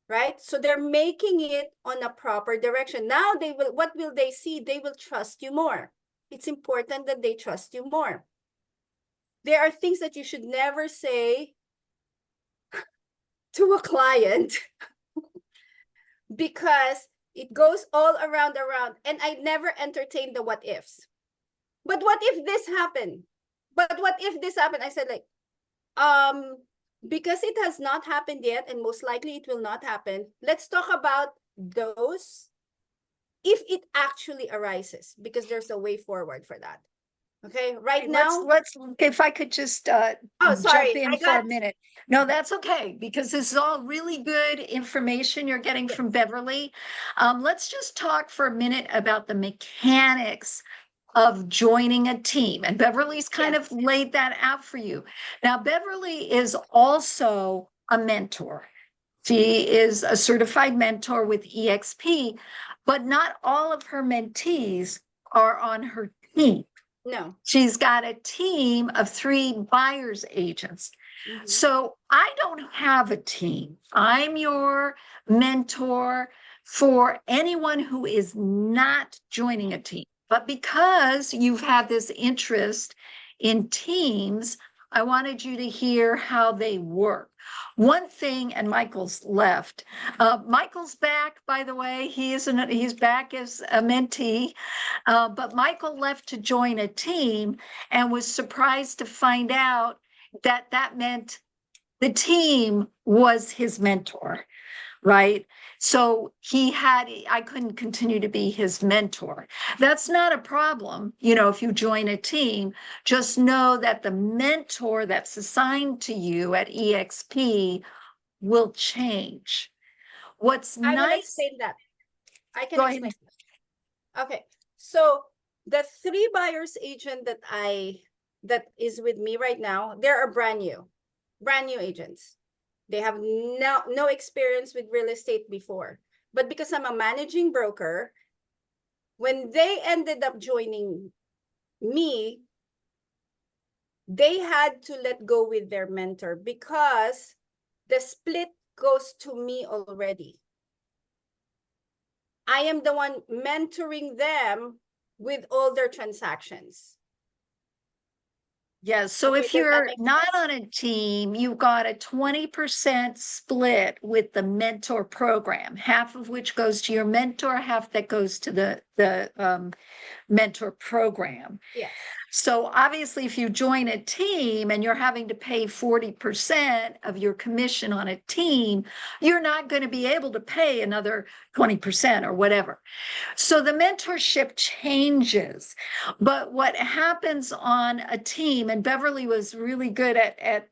D: right? So they're making it on a proper direction. Now they will, what will they see? They will trust you more. It's important that they trust you more. There are things that you should never say to a client because it goes all around, and I never entertain the what ifs. But what if this happened? But what if this happened? I said like, because it has not happened yet, and most likely it will not happen. Let's talk about those if it actually arises, because there's a way forward for that. Okay, right now.
A: Let's, if I could just
D: Oh,
A: jump
D: sorry,
A: in for a minute. No, that's okay, because this is all really good information you're getting
D: Yes.
A: from Beverly. Let's just talk for a minute about the mechanics of joining a team. And Beverly's kind
D: Yes.
A: of laid that out for you. Now, Beverly is also a mentor. She is a certified mentor with EXP, but not all of her mentees are on her team.
D: No.
A: She's got a team of 3 buyer's agents.
D: Mhm.
A: So I don't have a team. I'm your mentor for anyone who is not joining a team. But because you've had this interest in teams, I wanted you to hear how they work. One thing, and Michael's left. Michael's back, by the way. He's back as a mentee. But Michael left to join a team and was surprised to find out that that meant the team was his mentor, right? So I couldn't continue to be his mentor. That's not a problem. You know, if you join a team, just know that the mentor that's assigned to you at EXP will change. What's
D: I will
A: nice,
D: explain that. I can
A: go ahead.
D: explain that. Okay, so the 3 buyers agent that is with me right now, they're brand new agents. They have no experience with real estate before. But because I'm a managing broker, when they ended up joining me, they had to let go with their mentor because the split goes to me already. I am the one mentoring them with all their transactions.
A: Yeah, so
D: Okay,
A: if
D: does that
A: you're
D: make
A: not
D: sense?
A: on a team, you've got a 20% split with the mentor program, half of which goes to your mentor, half that goes to the mentor program.
D: Yes.
A: So obviously, if you join a team and you're having to pay 40% of your commission on a team, you're not going to be able to pay another 20% or whatever. So the mentorship changes. But what happens on a team, and Beverly was really good at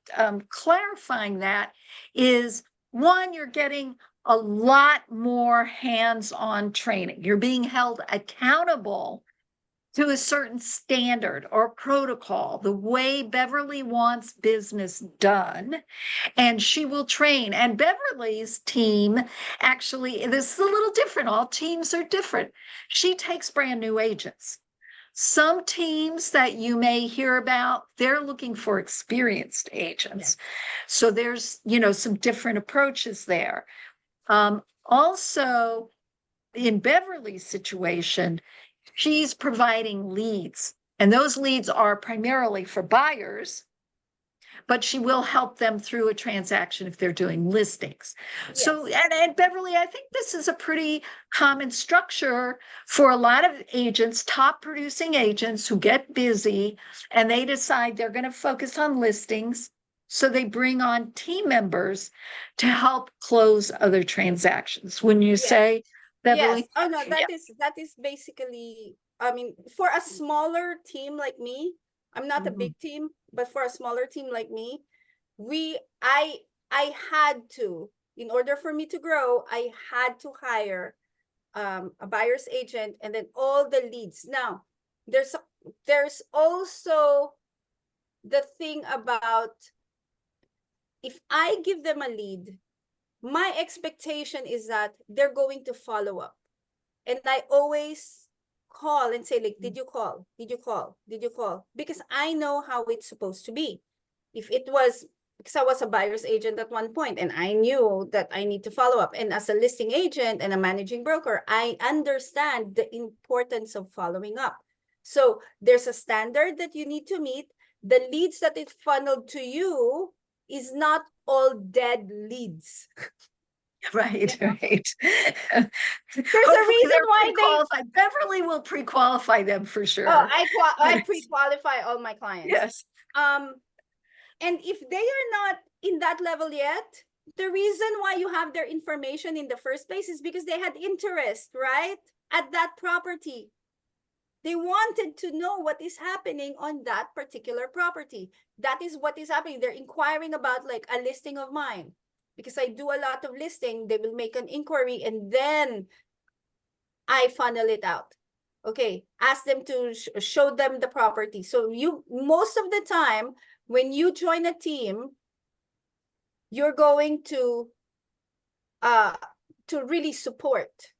A: clarifying that, is one, you're getting a lot more hands-on training. You're being held accountable to a certain standard or protocol, the way Beverly wants business done, and she will train. And Beverly's team, actually, this is a little different. All teams are different. She takes brand new agents. Some teams that you may hear about, they're looking for experienced agents. So there's, some different approaches there. Also, in Beverly's situation, she's providing leads, and those leads are primarily for buyers, but she will help them through a transaction if they're doing listings.
D: Yes.
A: So, and Beverly, I think this is a pretty common structure for a lot of agents, top producing agents who get busy and they decide they're going to focus on listings. So they bring on team members to help close other transactions. When you say, Beverly?
D: Yes. Oh no,
A: Yeah.
D: that is basically, I mean, for a smaller team like me, I'm not a
A: Mhm.
D: big team, but for a smaller team like me, I had to, in order for me to grow, I had to hire a buyer's agent and then all the leads. Now, there's also the thing about if I give them a lead, my expectation is that they're going to follow up. And I always call and say, like, did you call? Did you call? Did you call? Because I know how it's supposed to be. If it was because I was a buyer's agent at one point and I knew that I need to follow up. And as a listing agent and a managing broker, I understand the importance of following up. So there's a standard that you need to meet. The leads that it funneled to you is not all dead leads.
A: Right,
D: Yeah.
A: right.
D: There's a reason why they.
A: Beverly will pre-qualify them for sure.
D: Oh, I pre-qualify all my clients.
A: Yes.
D: And if they are not in that level yet, the reason why you have their information in the first place is because they had interest, right? At that property. They wanted to know what is happening on that particular property. That is what is happening. They're inquiring about like a listing of mine. Because I do a lot of listing, they will make an inquiry and then I funnel it out. Okay, ask them to show them the property. So you, most of the time, when you join a team, you're going to really support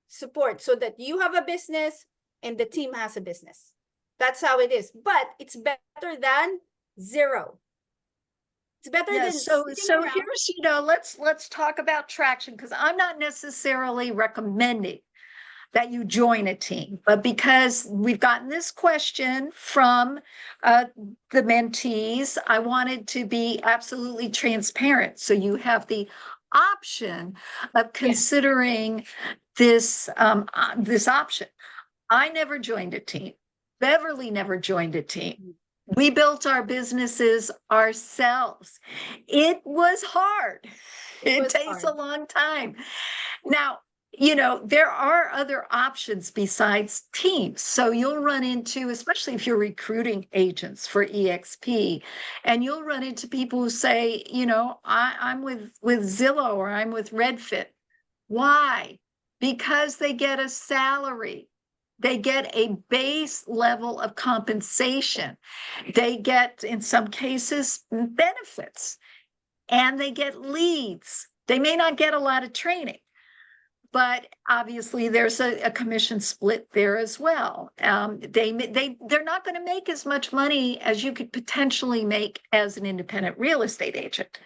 D: so that you have a business and the team has a business. That's how it is. But it's better than zero. It's better than
A: so
D: around.
A: here's, let's talk about traction, because I'm not necessarily recommending that you join a team, but because we've gotten this question from the mentees, I wanted to be absolutely transparent. So you have the option of considering this option. I never joined a team. Beverly never joined a team. We built our businesses ourselves. It was hard. It takes a long time. Now, there are other options besides teams. So you'll run into, especially if you're recruiting agents for EXP, and you'll run into people who say, I'm with Zillow or I'm with Redfin. Why? Because they get a salary. They get a base level of compensation. They get, in some cases, benefits, and they get leads. They may not get a lot of training, but obviously there's a commission split there as well. They're not going to make as much money as you could potentially make as an independent real estate agent.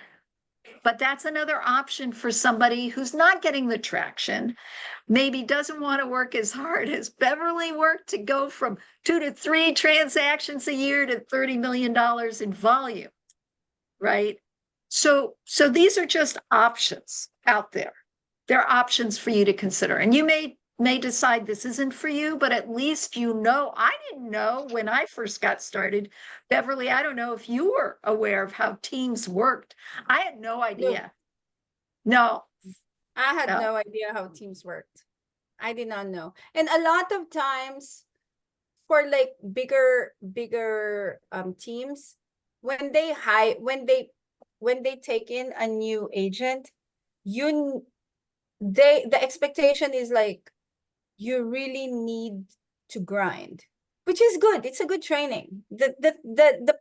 A: But that's another option for somebody who's not getting the traction, maybe doesn't want to work as hard as Beverly worked to go from 2 to 3 transactions a year to $30 million in volume, right? So these are just options out there. They're options for you to consider. And you may decide this isn't for you, but at least I didn't know when I first got started. Beverly, I don't know if you were aware of how teams worked. I had no idea. No.
D: I had no idea how teams worked. I did not know. And a lot of times for like bigger teams, when they take in a new agent, the expectation is like, you really need to grind, which is good. It's a good training. The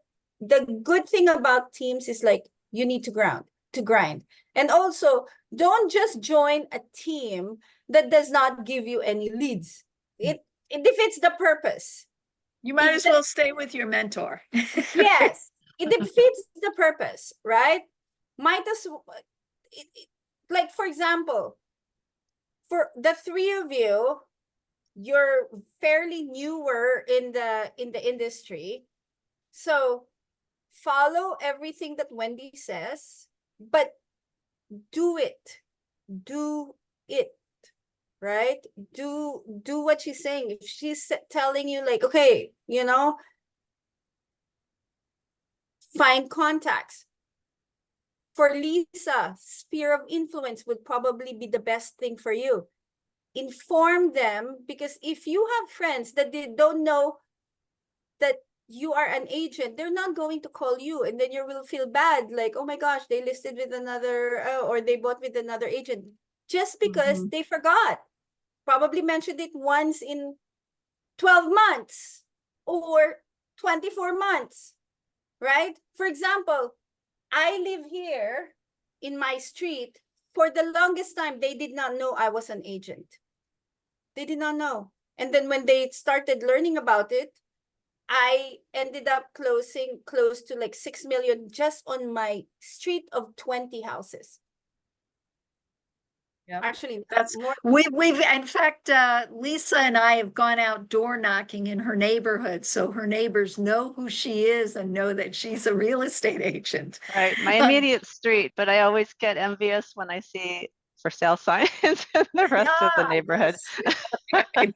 D: good thing about teams is like, you need to grind. And also, don't just join a team that does not give you any leads. It defeats the purpose.
A: You might as well stay with your mentor.
D: Yes, it defeats the purpose, right? Like, for example, for the 3 of you, you're fairly newer in the industry. So follow everything that Wendy says, but do it, right? Do what she's saying. If she's telling you like, okay, find contacts. For Lisa, sphere of influence would probably be the best thing for you. Inform them, because if you have friends that they don't know that you are an agent, they're not going to call you, and then you will feel bad, like, oh my gosh, they listed with another or they bought with another agent, just because they forgot. Probably mentioned it once in 12 months or 24 months, right? For example, I live here in my street. For the longest time, they did not know I was an agent. They did not know. And then when they started learning about it, I ended up closing close to like 6 million just on my street of 20 houses.
A: Yep.
D: Actually,
A: That's
D: more.
A: we've in fact Lisa and I have gone out door knocking in her neighborhood, so her neighbors know who she is and know that she's a real estate agent.
E: Right, my immediate street, but I always get envious when I see for sale signs in the rest of the neighborhood.
A: Yes.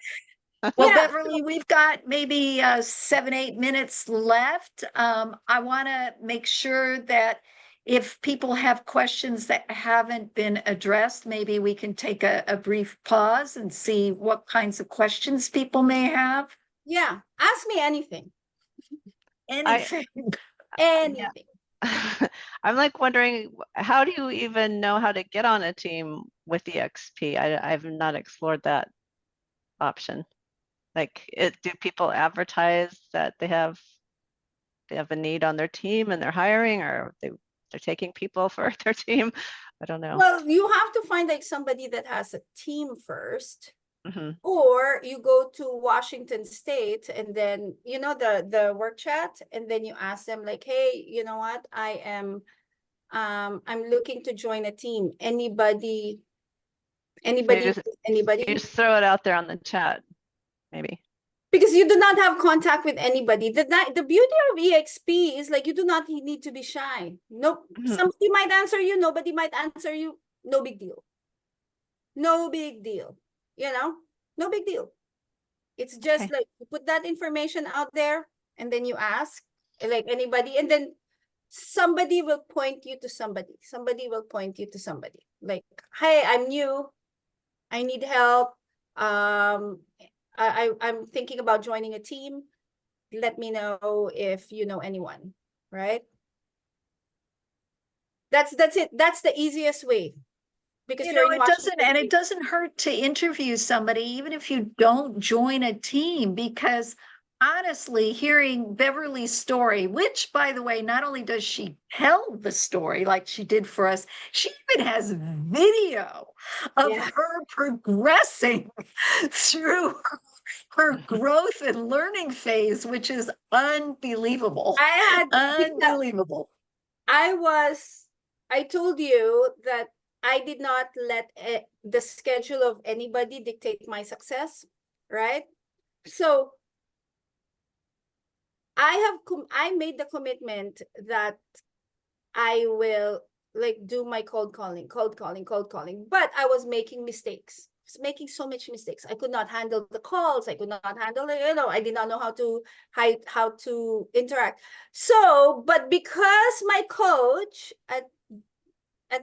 A: Well,
D: Yeah,
A: Beverly, we've got maybe 7, 8 minutes left. I want to make sure that if people have questions that haven't been addressed, maybe we can take a brief pause and see what kinds of questions people may have.
D: yeah. Ask me anything.
A: Anything.
D: Anything.
E: I'm like wondering, how do you even know how to get on a team with EXP? I've not explored that option. Like, do people advertise that they have a need on their team and they're hiring, or they're taking people for their team? I don't know.
D: Well, you have to find like somebody that has a team first.
E: Hmm.
D: Or you go to Washington State and then, you know, the work chat, and then you ask them like, hey, you know what, I'm looking to join a team. Anybody,
E: You
D: anybody?
E: just throw it out there on the chat, maybe.
D: Because you do not have contact with anybody. The beauty of EXP is like you do not need to be shy. Nope.
E: Mhm.
D: Somebody might answer you, nobody might answer you. No big deal. No big deal. You know, no big deal. It's just
E: Okay.
D: like you put that information out there and then you ask like anybody, and then somebody will point you to somebody. Somebody will point you to somebody. Like, hey, I'm new. I need help. I'm thinking about joining a team. Let me know if you know anyone, right? That's it. That's the easiest way. Because
A: You
D: you're
A: know,
D: in
A: it doesn't,
D: Washington
A: and it
D: State.
A: doesn't hurt to interview somebody, even if you don't join a team, because honestly, hearing Beverly's story, which by the way, not only does she tell the story like she did for us, she even has video of
D: Yeah.
A: her progressing through her growth and learning phase, which is unbelievable.
D: I had
A: Unbelievable.
D: I told you that I did not let the schedule of anybody dictate my success, right? So I made the commitment that I will like do my cold calling, but I was making mistakes. I was making so much mistakes. I could not handle the calls. I could not handle it. You know, I did not know how to interact. So, but because my coach at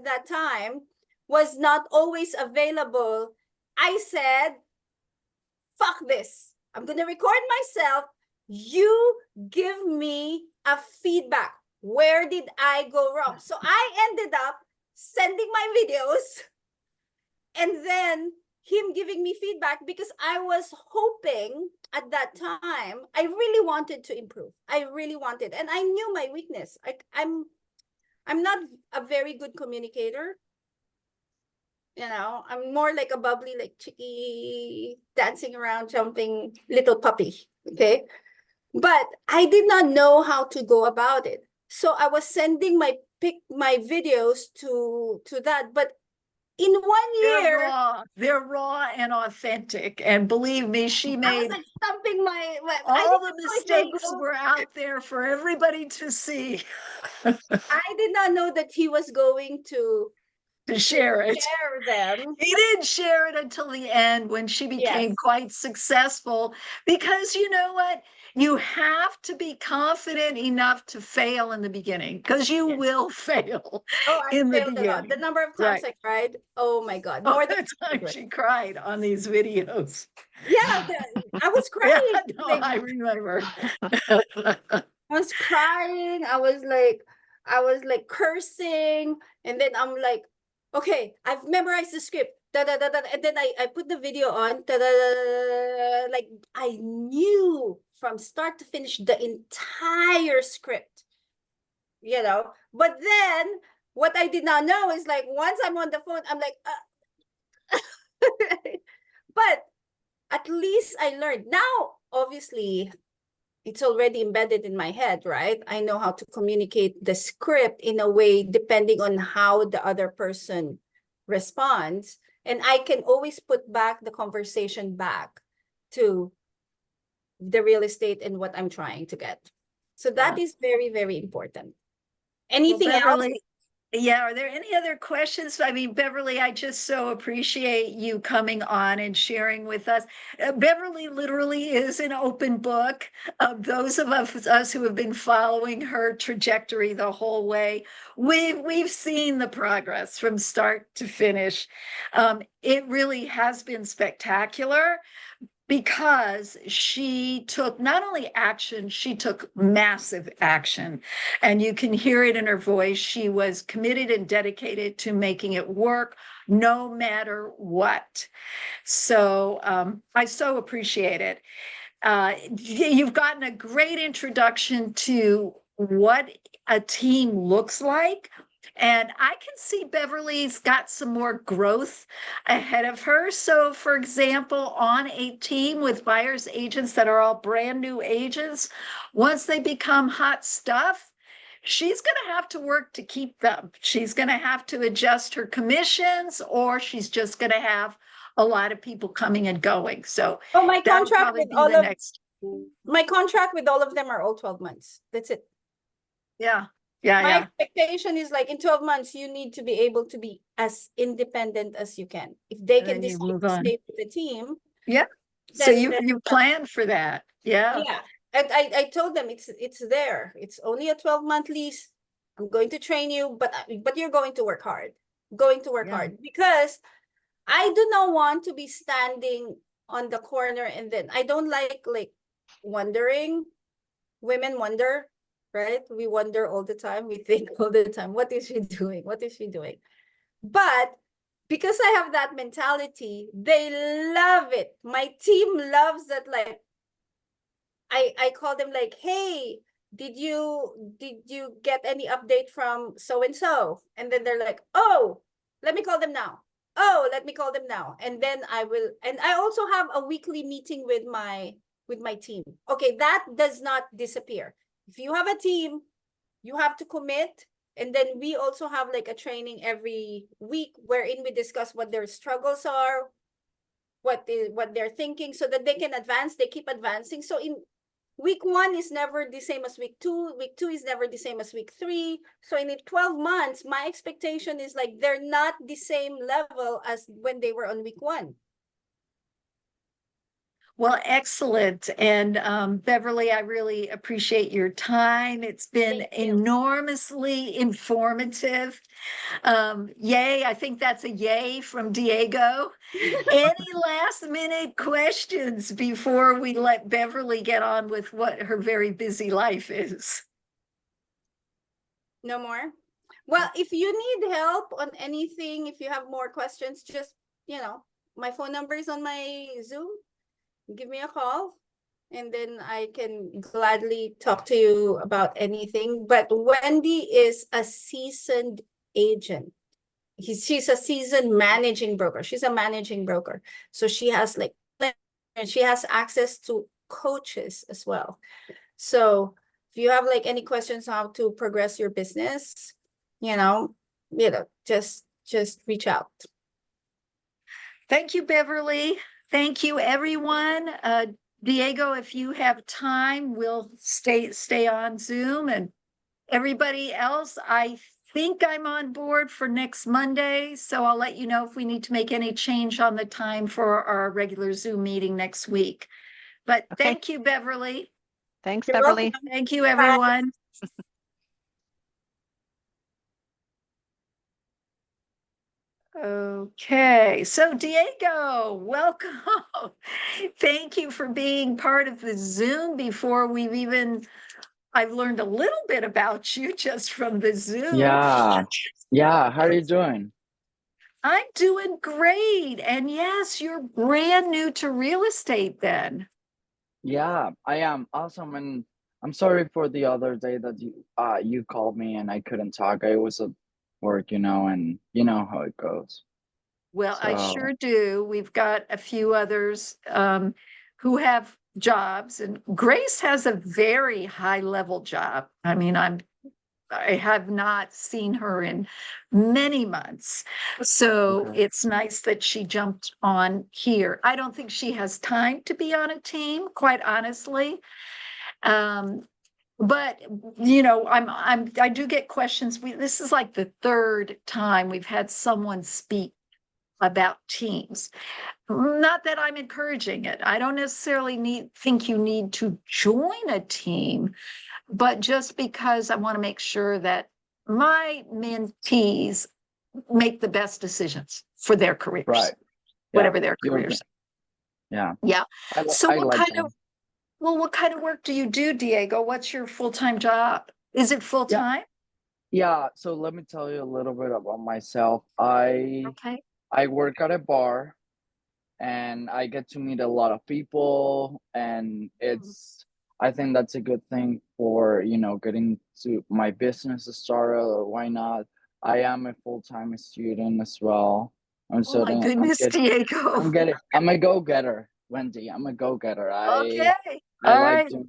D: that time was not always available, I said, fuck this. I'm going to record myself. You give me a feedback. Where did I go wrong? So I ended up sending my videos and then him giving me feedback because I was hoping at that time, I really wanted to improve. I really wanted, and I knew my weakness. I'm not a very good communicator. You know, I'm more like a bubbly, like chicky, dancing around, jumping little puppy. Okay. But I did not know how to go about it. So I was sending my videos to that. But in 1 year,
A: They're raw and authentic. And believe me, she
D: I was
A: made
D: like stumping my I
A: all
D: didn't
A: the
D: know it will
A: mistakes
D: go.
A: were out there for everybody to see,
D: I did not know that he was going to
A: to share it.
D: share them.
A: He didn't share it until the end when she became
D: Yes.
A: quite successful, because you know what? You have to be confident enough to fail in the beginning, because you
D: Yes.
A: will fail
D: Oh, I
A: in the
D: failed a lot. The
A: beginning.
D: number of times
A: Right.
D: I cried, oh my God,
A: All
D: more than
A: the time she cried on these videos.
D: yeah, I was
A: Yeah,
D: crying.
A: no,
D: Like,
A: I remember.
D: I was crying. I was like cursing. And then I'm like, okay, I've memorized the script. Da, da, da, da. And then I put the video on. Da, da, da, da, like I knew from start to finish the entire script, you know. But then what I did not know is like once I'm on the phone, I'm like, but at least I learned. Now, obviously, It's already embedded in my head, right? I know how to communicate the script in a way depending on how the other person responds. And I can always put back the conversation back to the real estate and what I'm trying to get. So that is very, very important. Anything else?
A: Beverly, yeah, are there any other questions? I mean, Beverly, I just so appreciate you coming on and sharing with us. Beverly literally is an open book. Those of us who have been following her trajectory the whole way, we've seen the progress from start to finish. It really has been spectacular, because she took not only action, she took massive action. And you can hear it in her voice. She was committed and dedicated to making it work no matter what. So I so appreciate it. You've gotten a great introduction to what a team looks like. And I can see Beverly's got some more growth ahead of her. So, for example, on a team with buyer's agents that are all brand new agents, once they become hot stuff, she's going to have to work to keep them. She's going to have to adjust her commissions, or she's just going to have a lot of people coming and going. So,
D: Oh, my
A: that'll
D: contract
A: probably
D: with
A: be
D: all
A: the
D: of
A: next.
D: my contract with all of them are all 12 months. That's it.
A: Yeah.
D: My expectation is like in 12 months, you need to be able to be as independent as you can. If they
A: And
D: can
A: then you
D: decide
A: move
D: to
A: on.
D: stay with the team,
A: Yeah. So you plan for that. Yeah.
D: yeah. And I told them it's there. It's only a 12-month lease. I'm going to train you, but you're going to work hard. Going to work
A: Yeah.
D: hard, because I do not want to be standing on the corner, and then I don't like wondering. Women wonder, right? We wonder all the time. We think all the time, what is she doing? What is she doing? But because I have that mentality, they love it. My team loves that. Like, I call them like, hey, did you get any update from so and so? And then they're like, oh, let me call them now. Oh, let me call them now. And then I will, and I also have a weekly meeting with my team. Okay, that does not disappear. If you have a team, you have to commit. And then we also have like a training every week wherein we discuss what their struggles are, what they're thinking, so that they can advance, they keep advancing. So in week 1 is never the same as week 2. Week 2 is never the same as week 3. So in 12 months, my expectation is like they're not the same level as when they were on week 1.
A: Well, excellent. And Beverly, I really appreciate your time. It's been enormously informative. Yay, I think that's a yay from Diego. Any last minute questions before we let Beverly get on with what her very busy life is?
D: No more? Well, if you need help on anything, if you have more questions, just, my phone number is on my Zoom. Give me a call, and then I can gladly talk to you about anything. But Wendy is a seasoned agent. She's a seasoned managing broker. She's a managing broker. So she has and she has access to coaches as well. So if you have any questions on how to progress your business, just reach out.
A: Thank you, Beverly. Thank you, everyone. Diego, if you have time, we'll stay on Zoom. And everybody else, I think I'm on board for next Monday. So I'll let you know if we need to make any change on the time for our regular Zoom meeting next week. But
E: Okay.
A: Thank you, Beverly.
E: Thanks,
D: You're
E: Beverly.
D: welcome.
A: Thank you, everyone. Okay, so Diego, welcome. Thank you for being part of the Zoom before I've learned a little bit about you just from the Zoom.
F: Yeah. How are you doing?
A: I'm doing great. And yes, you're brand new to real estate then.
F: Yeah, I am. Awesome. And I'm sorry for the other day that you called me and I couldn't talk. I was at work, and you know how it goes.
A: Well, I
F: So
A: sure do. We've got a few others who have jobs, and Grace has a very high level job. I mean, I have not seen her in many months. So
F: Okay.
A: it's nice that she jumped on here. I don't think she has time to be on a team, quite honestly. But I do get questions. This is like the third time we've had someone speak about teams. Not that I'm encouraging it. I don't necessarily think you need to join a team, but just because I want to make sure that my mentees make the best decisions for their careers,
F: Right.
A: whatever their
F: You're
A: careers.
F: yeah.
A: Yeah. So
F: I like that.
A: what kind of work do you do, Diego? What's your full-time job? Is it
F: Yeah.
A: full-time?
F: Yeah. So let me tell you a little bit about myself. I
A: Okay.
F: I work at a bar, and I get to meet a lot of people, and I think that's a good thing for, getting to my business started, or why not? I am a full-time student as well. I'm
A: Oh my
F: studying,
A: goodness, Diego.
F: I'm a go-getter, Wendy. I'm a go-getter.
A: Okay.
F: I
A: All
F: like
A: right.
F: to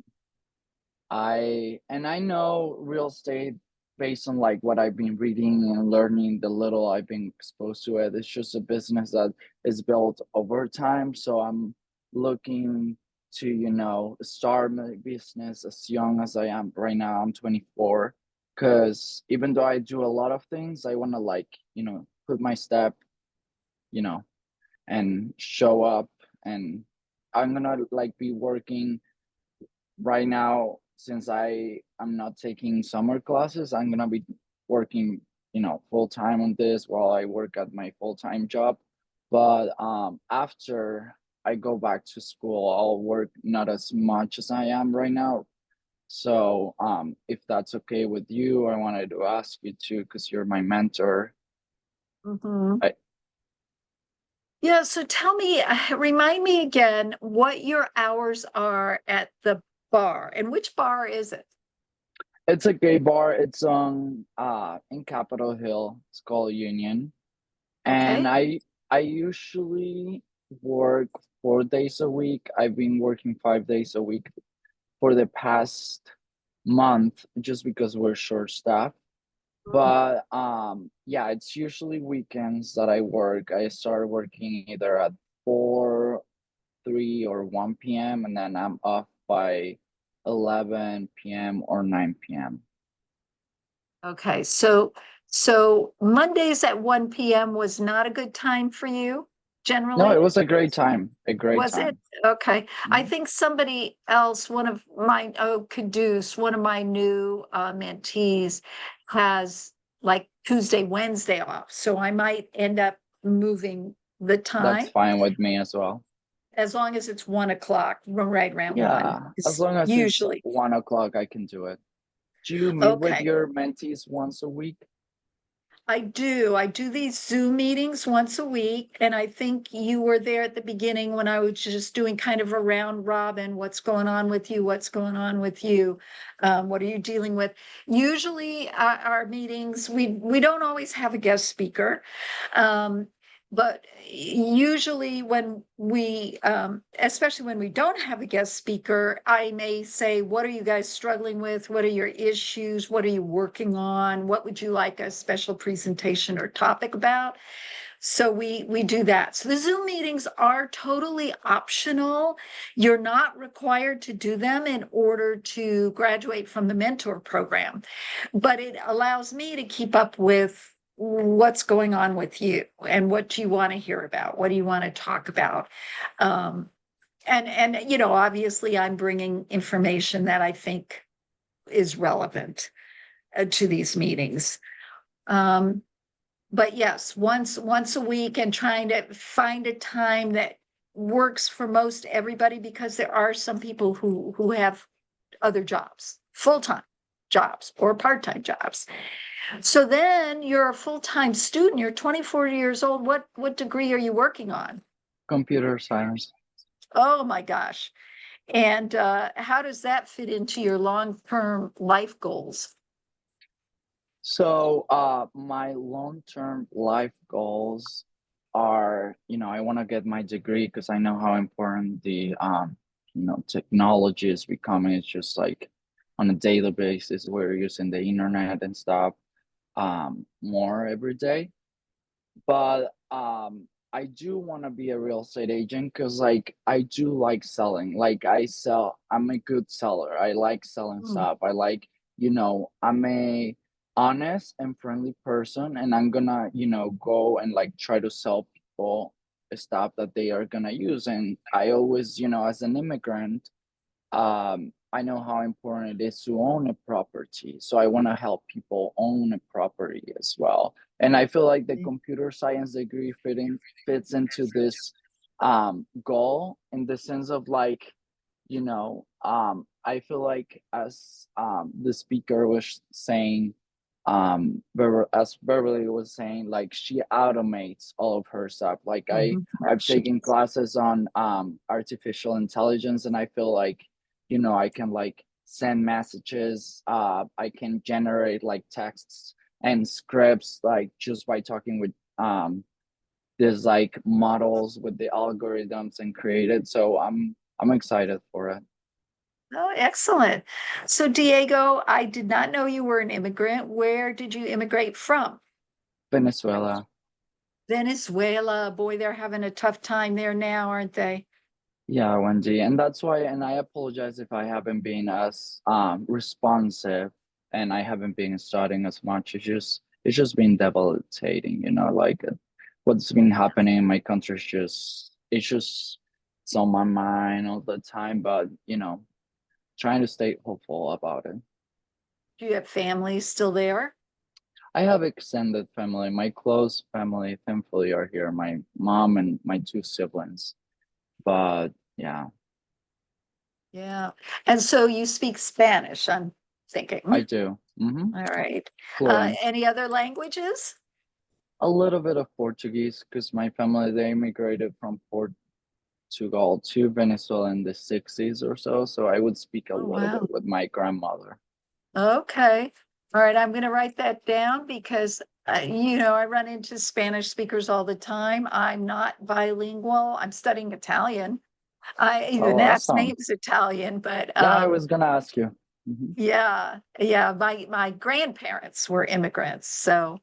F: I know real estate based on like what I've been reading and learning, the little I've been exposed to it. It's just a business that is built over time. So I'm looking to, start my business as young as I am right now. I'm 24. Because even though I do a lot of things, I want to like, put my step, you know, and show up. And I'm gonna like be working right now, since I am not taking summer classes. I'm gonna be working, full time on this while I work at my full time job. But after I go back to school, I'll work not as much as I am right now. So if that's okay with you, I wanted to ask you too, because you're my mentor.
A: Mhm.
F: I,
A: Yeah, so tell me, remind me again what your hours are at the bar, and which bar is it?
F: it's a gay bar. It's on in Capitol Hill. It's called Union. And
A: Okay.
F: I usually work 4 days a week. I've been working 5 days a week for the past month, just because we're short staffed. But yeah, it's usually weekends that I work. I start working either at 4, 3, or 1 p.m., and then I'm off by 11 p.m. or 9 p.m.
A: Okay, so Mondays at 1 p.m. was not a good time for you
F: No, it
A: generally?
F: was a great time. A great
A: Was it?
F: time.
A: Okay. I
F: Mhm.
A: think somebody else, Caduce, one of my new mentees has like Tuesday, Wednesday off. So I might end up moving the
F: That's
A: time
F: fine with me as well.
A: as long as it's 1 o'clock, right around one.
F: Yeah, as
A: It's
F: long as it's
A: usually
F: 1 o'clock, I can do it. Do you meet with
A: okay.
F: your mentees once a week?
A: I do. I do these Zoom meetings once a week, and I think you were there at the beginning when I was just doing kind of a round robin. What's going on with you? What's going on with you? What are you dealing with? Usually, our meetings, we don't always have a guest speaker. But usually especially when we don't have a guest speaker, I may say, what are you guys struggling with? What are your issues? What are you working on? What would you like a special presentation or topic about? So we do that. So the Zoom meetings are totally optional. You're not required to do them in order to graduate from the mentor program, but it allows me to keep up with what's going on with you and what do you want to hear about? What do you want to talk about? And obviously I'm bringing information that I think is relevant to these meetings. But yes, once a week, and trying to find a time that works for most everybody, because there are some people who have other jobs, full-time jobs or part-time jobs. So then you're a full-time student, you're 24 years old. What degree are you working on?
F: Computer science.
A: Oh my gosh. And how does that fit into your long-term life goals?
F: So, my long-term life goals are, I want to get my degree, because I know how important the technology is becoming. It's just like on a daily basis, we're using the internet and stuff more every day. But I do want to be a real estate agent because like I do like selling. Like I'm a good seller. I like selling
A: Mm.
F: stuff. I like, I'm a honest and friendly person, and I'm gonna, go and like try to sell people stuff that they are gonna use. And I always, as an immigrant, I know how important it is to own a property. So I want to help people own a property as well. And I feel like the computer science degree fits into this goal in the sense of like, I feel like as the speaker was saying, as Beverly was saying, like she automates all of her stuff. Like I've taken classes on artificial intelligence, and I feel like I can like send messages, I can generate like texts and scripts like just by talking with there's like models with the algorithms and created. So I'm excited for it.
A: Oh, excellent. So Diego, I did not know you were an immigrant. Where did you immigrate from?
F: Venezuela.
A: Venezuela. Boy, they're having a tough time there now, aren't they?
F: Yeah, Wendy, and that's why, and I apologize if I haven't been as responsive, and I haven't been studying as much. It's just been debilitating, like what's been happening in my country is just it's on my mind all the time, but trying to stay hopeful about it.
A: Do you have family still there?
F: I have extended family. My close family, thankfully, are here. My mom and my two siblings. But yeah,
A: Yeah. And so you speak Spanish, I'm thinking.
F: I do.
A: All right.
F: Fluent.
A: Any other languages?
F: A little bit of Portuguese because my family they immigrated from Portugal to Venezuela in the 60s or so. So I would speak a
A: Oh,
F: little
A: wow.
F: bit with my grandmother.
A: Okay. All right. I'm going to write that down because, I run into Spanish speakers all the time. I'm not bilingual. I'm studying Italian. The
F: Oh,
A: last
F: awesome.
A: name's Italian, but
F: Yeah, I was gonna ask you.
A: yeah. My grandparents were immigrants, so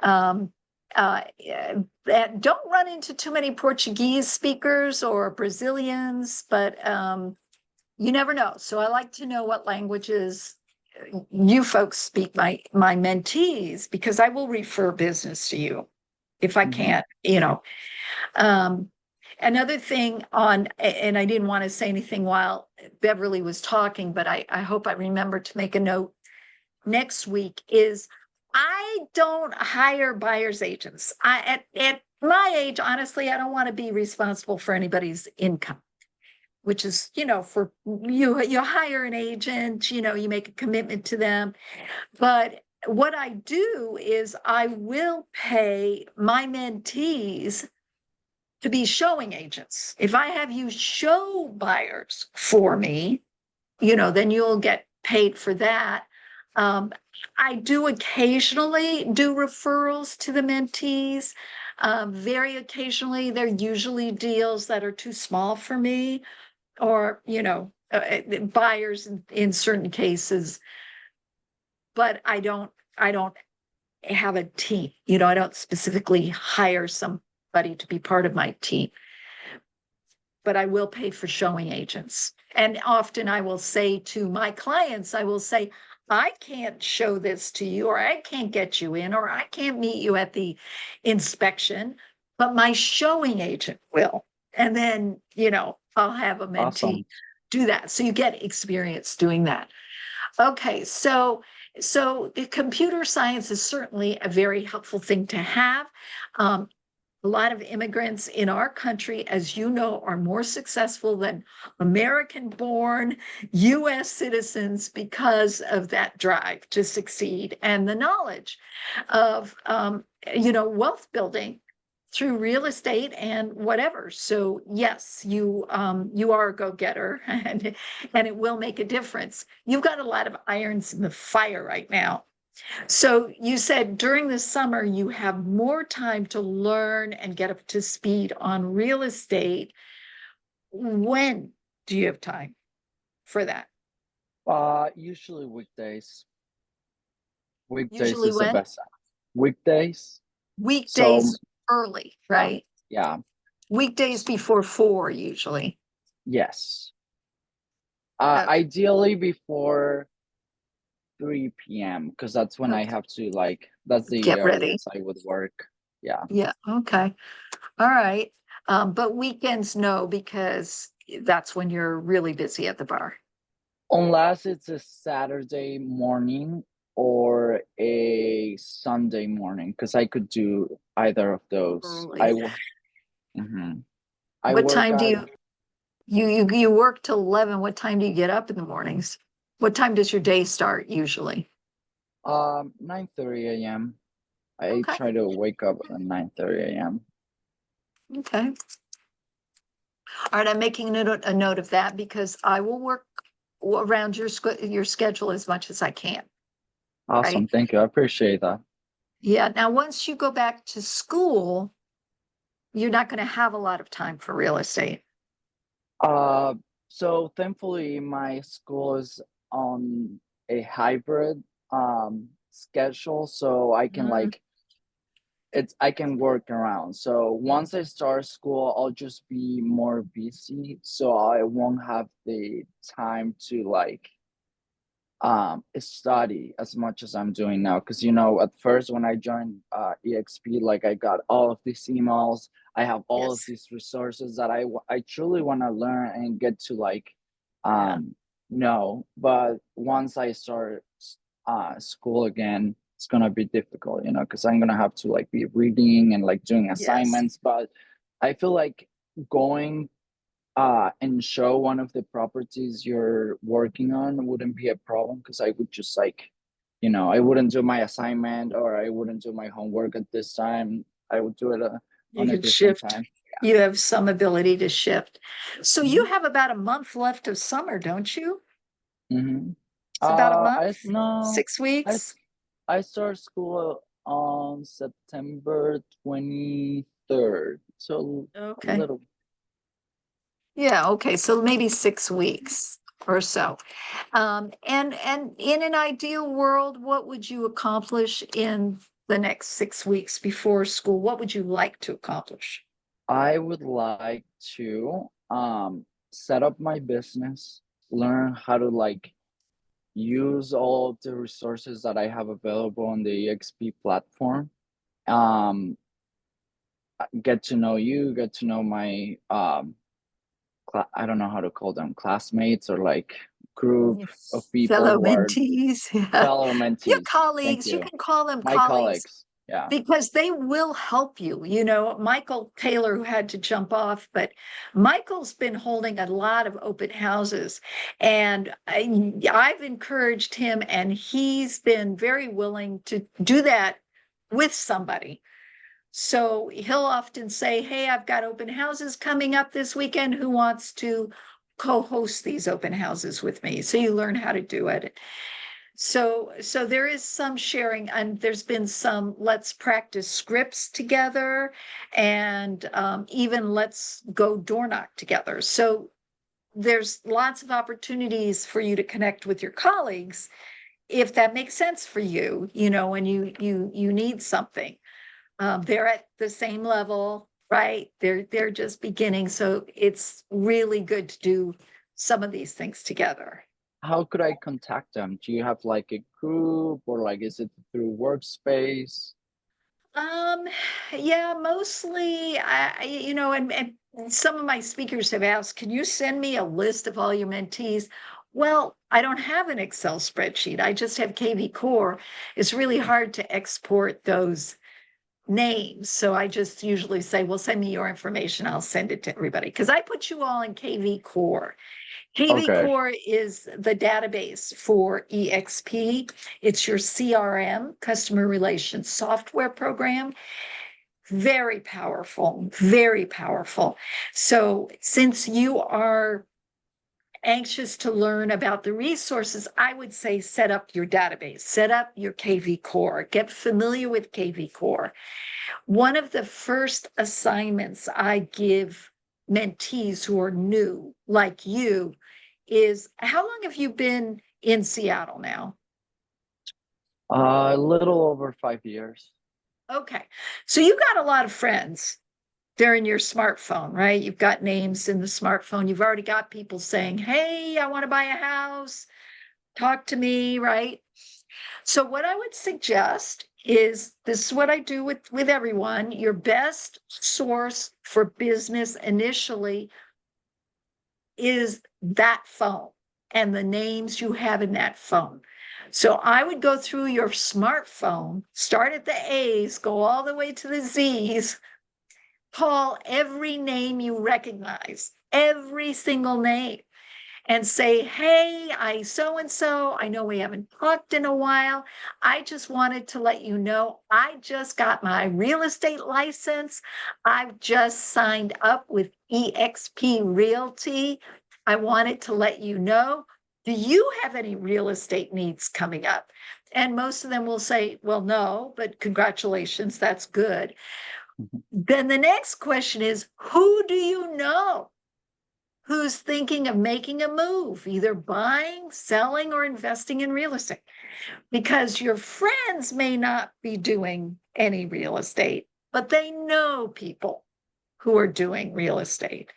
A: um, don't run into too many Portuguese speakers or Brazilians, but you never know. So I like to know what languages you folks speak, my mentees, because I will refer business to you if I can't, Um, Another thing and I didn't want to say anything while Beverly was talking, but I hope I remember to make a note next week is I don't hire buyer's agents. At my age, honestly, I don't want to be responsible for anybody's income, which is, for you hire an agent, you make a commitment to them. But what I do is I will pay my mentees to be showing agents. If I have you show buyers for me, then you'll get paid for that. Um, I do occasionally do referrals to the mentees. Very occasionally, they're usually deals that are too small for me, or buyers in certain cases. But I don't have a team. I don't specifically hire somebody to be part of my team. But I will pay for showing agents. And often I will say to my clients, I will say, I can't show this to you, or I can't get you in, or I can't meet you at the inspection, but my showing agent will. And then, I'll have a mentee
F: Awesome.
A: do that. So you get experience doing that. Okay, so the computer science is certainly a very helpful thing to have. A lot of immigrants in our country, as you know, are more successful than American-born US citizens because of that drive to succeed and the knowledge of, wealth building through real estate and whatever. So yes, you are a go-getter and it will make a difference. You've got a lot of irons in the fire right now. So you said during the summer, you have more time to learn and get up to speed on real estate. When do you have time for that?
F: Usually weekdays. Weekdays
A: Usually
F: is the
A: when?
F: best time. Weekdays.
A: Weekdays early, right?
F: Yeah.
A: Weekdays before 4 usually.
F: Yes.
A: Okay.
F: Ideally before 3 p.m. because that's when I
A: Okay.
F: have to like, that's the
A: Get ready.
F: earliest I would work. Yeah.
A: Yeah, okay. All right. But weekends, no, because that's when you're really busy at the bar.
F: Unless it's a Saturday morning or a Sunday morning, because I could do either of those.
A: Early.
F: Mhm. I
A: What
F: work
A: time do
F: at
A: you work till 11? What time do you get up in the mornings? What time does your day start usually?
F: 9:30 a.m. I
A: Okay,
F: try to wake up at 9:30 a.m.
A: okay. All right, I'm making a note of that because I will work around your schedule as much as I can,
F: Awesome,
A: right?
F: thank you. I appreciate that.
A: Yeah, now once you go back to school, you're not going to have a lot of time for real estate.
F: Uh, so thankfully my school is on a hybrid schedule, so I can
A: Mm,
F: like I can work around. So once I start school, I'll just be more busy, so I won't have the time to like study as much as I'm doing now. Because you know, at first when I joined EXP, like I got all of these emails, I have all of
A: yes,
F: these resources that I truly want to learn and get to like
A: yeah,
F: know. But once I start school again, it's gonna be difficult, you know, because I'm gonna have to like be reading and like doing
A: yes.
F: assignments. But I feel like going and show one of the properties you're working on wouldn't be a problem because I would just like, you know, I wouldn't do my assignment or I wouldn't do my homework at this time. I would do it
A: You
F: on a
A: can
F: different
A: shift.
F: time.
A: You have some ability to shift. So you
F: Hmm.
A: have about a month left of summer, don't you?
F: Hmm.
A: It's about a month,
F: I no,
A: 6 weeks.
F: I start school on September 23rd, so a
A: Okay.
F: little.
A: Yeah, okay, so maybe 6 weeks or so. And in an ideal world, what would you accomplish in the next 6 weeks before school? What would you like to accomplish?
F: I would like to set up my business, learn how to like use all of the resources that I have available on the EXP platform. Um, get to know you, get to know my I don't know how to call them, classmates or like group of people
A: Fellow
F: who are
A: mentees, yeah.
F: fellow
A: Your
F: mentees. Thank
A: colleagues, you
F: you.
A: can call them
F: My
A: colleagues
F: colleagues. Yeah.
A: because they will help you. You know, Michael Taylor, who had to jump off, but Michael's been holding a lot of open houses, and I've encouraged him, and he's been very willing to do that with somebody. So he'll often say, "Hey, I've got open houses coming up this weekend. Who wants to co-host these open houses with me?" So you learn how to do it. So there is some sharing, and there's been some let's practice scripts together, and even let's go door knock together. So there's lots of opportunities for you to connect with your colleagues if that makes sense for you, you know, when you need something. They're at the same level, right? They're just beginning, so it's really good to do some of these things together.
F: How could I contact them? Do you have like a group or like is it through workspace?
A: Um, yeah, mostly, you know, and some of my speakers have asked, can you send me a list of all your mentees? Well, I don't have an Excel spreadsheet. I just have KV Core. It's really hard to export those names. So I just usually say, well, send me your information. I'll send it to everybody because I put you all in KV Core. KV
F: Okay.
A: Core is the database for EXP. It's your CRM, customer relations software program. Very powerful, very powerful. So since you are anxious to learn about the resources, I would say set up your database, set up your KV Core, get familiar with KV Core. One of the first assignments I give mentees who are new like you is, how long have you been in Seattle now?
F: A little over 5 years.
A: Okay, so you got a lot of friends. They're in your smartphone, right? You've got names in the smartphone. You've already got people saying, hey, I want to buy a house. Talk to me, right? So what I would suggest is, this is what I do with everyone. Your best source for business initially is that phone and the names you have in that phone. So I would go through your smartphone, start at the A's, go all the way to the Z's, call every name you recognize, every single name, and say, hey, I so-and-so, I know we haven't talked in a while. I just wanted to let you know, I just got my real estate license. I've just signed up with eXp Realty. I wanted to let you know, do you have any real estate needs coming up? And most of them will say, well, no, but congratulations, that's good. Then the next question is, who do you know who's thinking of making a move, either buying, selling, or investing in real estate? Because your friends may not be doing any real estate, but they know people who are doing real estate.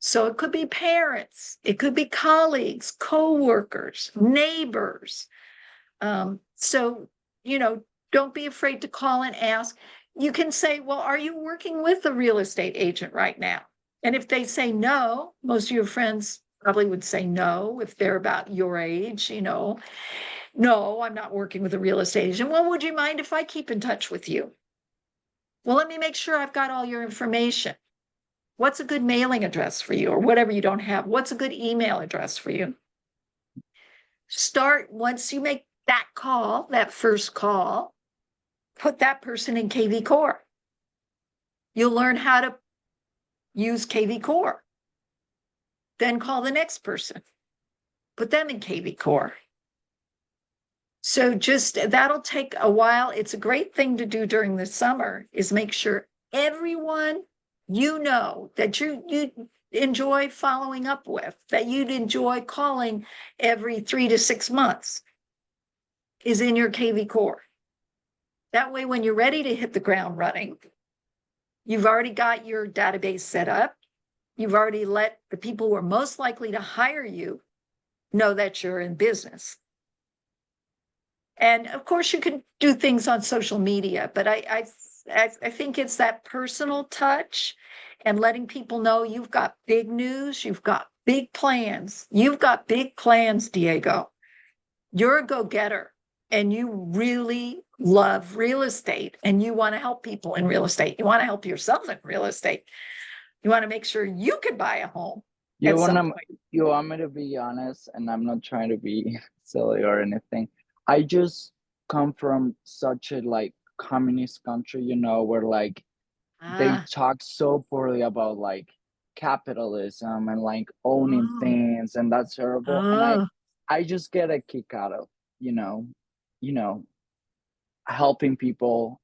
A: So it could be parents, it could be colleagues, co-workers, neighbors. So, don't be afraid to call and ask. You can say, well, are you working with a real estate agent right now? And if they say no, most of your friends probably would say no if they're about your age, no, I'm not working with a real estate agent. Well, would you mind if I keep in touch with you? Well, let me make sure I've got all your information. What's a good mailing address for you, or whatever you don't have? What's a good email address for you? Start, once you make that call, that first call, put that person in KV Core. You'll learn how to use KV Core. Then call the next person, put them in KV Core. So just, that'll take a while. It's a great thing to do during the summer, is make sure everyone that you enjoy following up with, that you'd enjoy calling every 3 to 6 months, is in your KV Core. That way, when you're ready to hit the ground running, you've already got your database set up. You've already let the people who are most likely to hire you know that you're in business. And of course, you can do things on social media, but I think it's that personal touch and letting people know you've got big news, you've got big plans. You've got big plans, Diego. You're a go-getter, and you really love real estate, and you want to help people in real estate. You want to help yourself in real estate. You want to make sure you can buy a home.
F: You want me to be honest, and I'm not trying to be silly or anything. I just come from such a communist country, where they talk so poorly about capitalism and owning things, and that's terrible. And I just get a kick out of, you know, helping people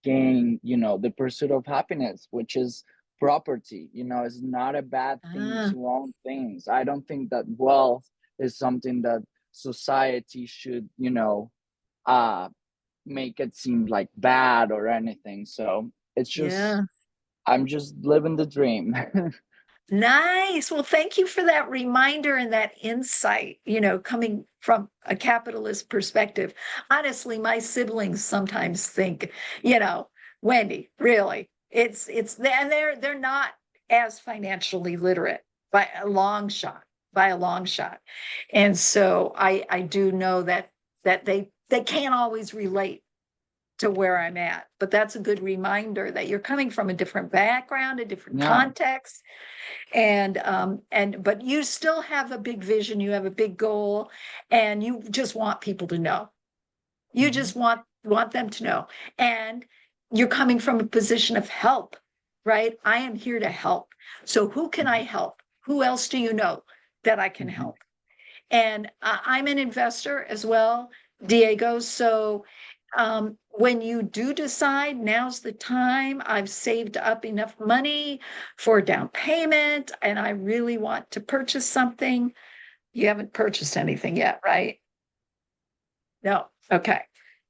F: gain, the pursuit of happiness, which is property. It's not a bad thing to own things. I don't think that wealth is something that society should, make it seem like bad or anything. So it's just, I'm just living the dream.
A: Nice. Well, thank you for that reminder and that insight, coming from a capitalist perspective. Honestly, my siblings sometimes think, Wendy, really, and they're not as financially literate by a long shot, And so I do know that they can't always relate to where I'm at, but that's a good reminder that you're coming from a different background, a different context. But you still have a big vision, you have a big goal, and you just want people to know. You just want them to know. And you're coming from a position of help, right? I am here to help. So who can I help? Who else do you know that I can help? And I'm an investor as well, Diego. So when you do decide now's the time, I've saved up enough money for a down payment and I really want to purchase something. You haven't purchased anything yet, right? No, okay.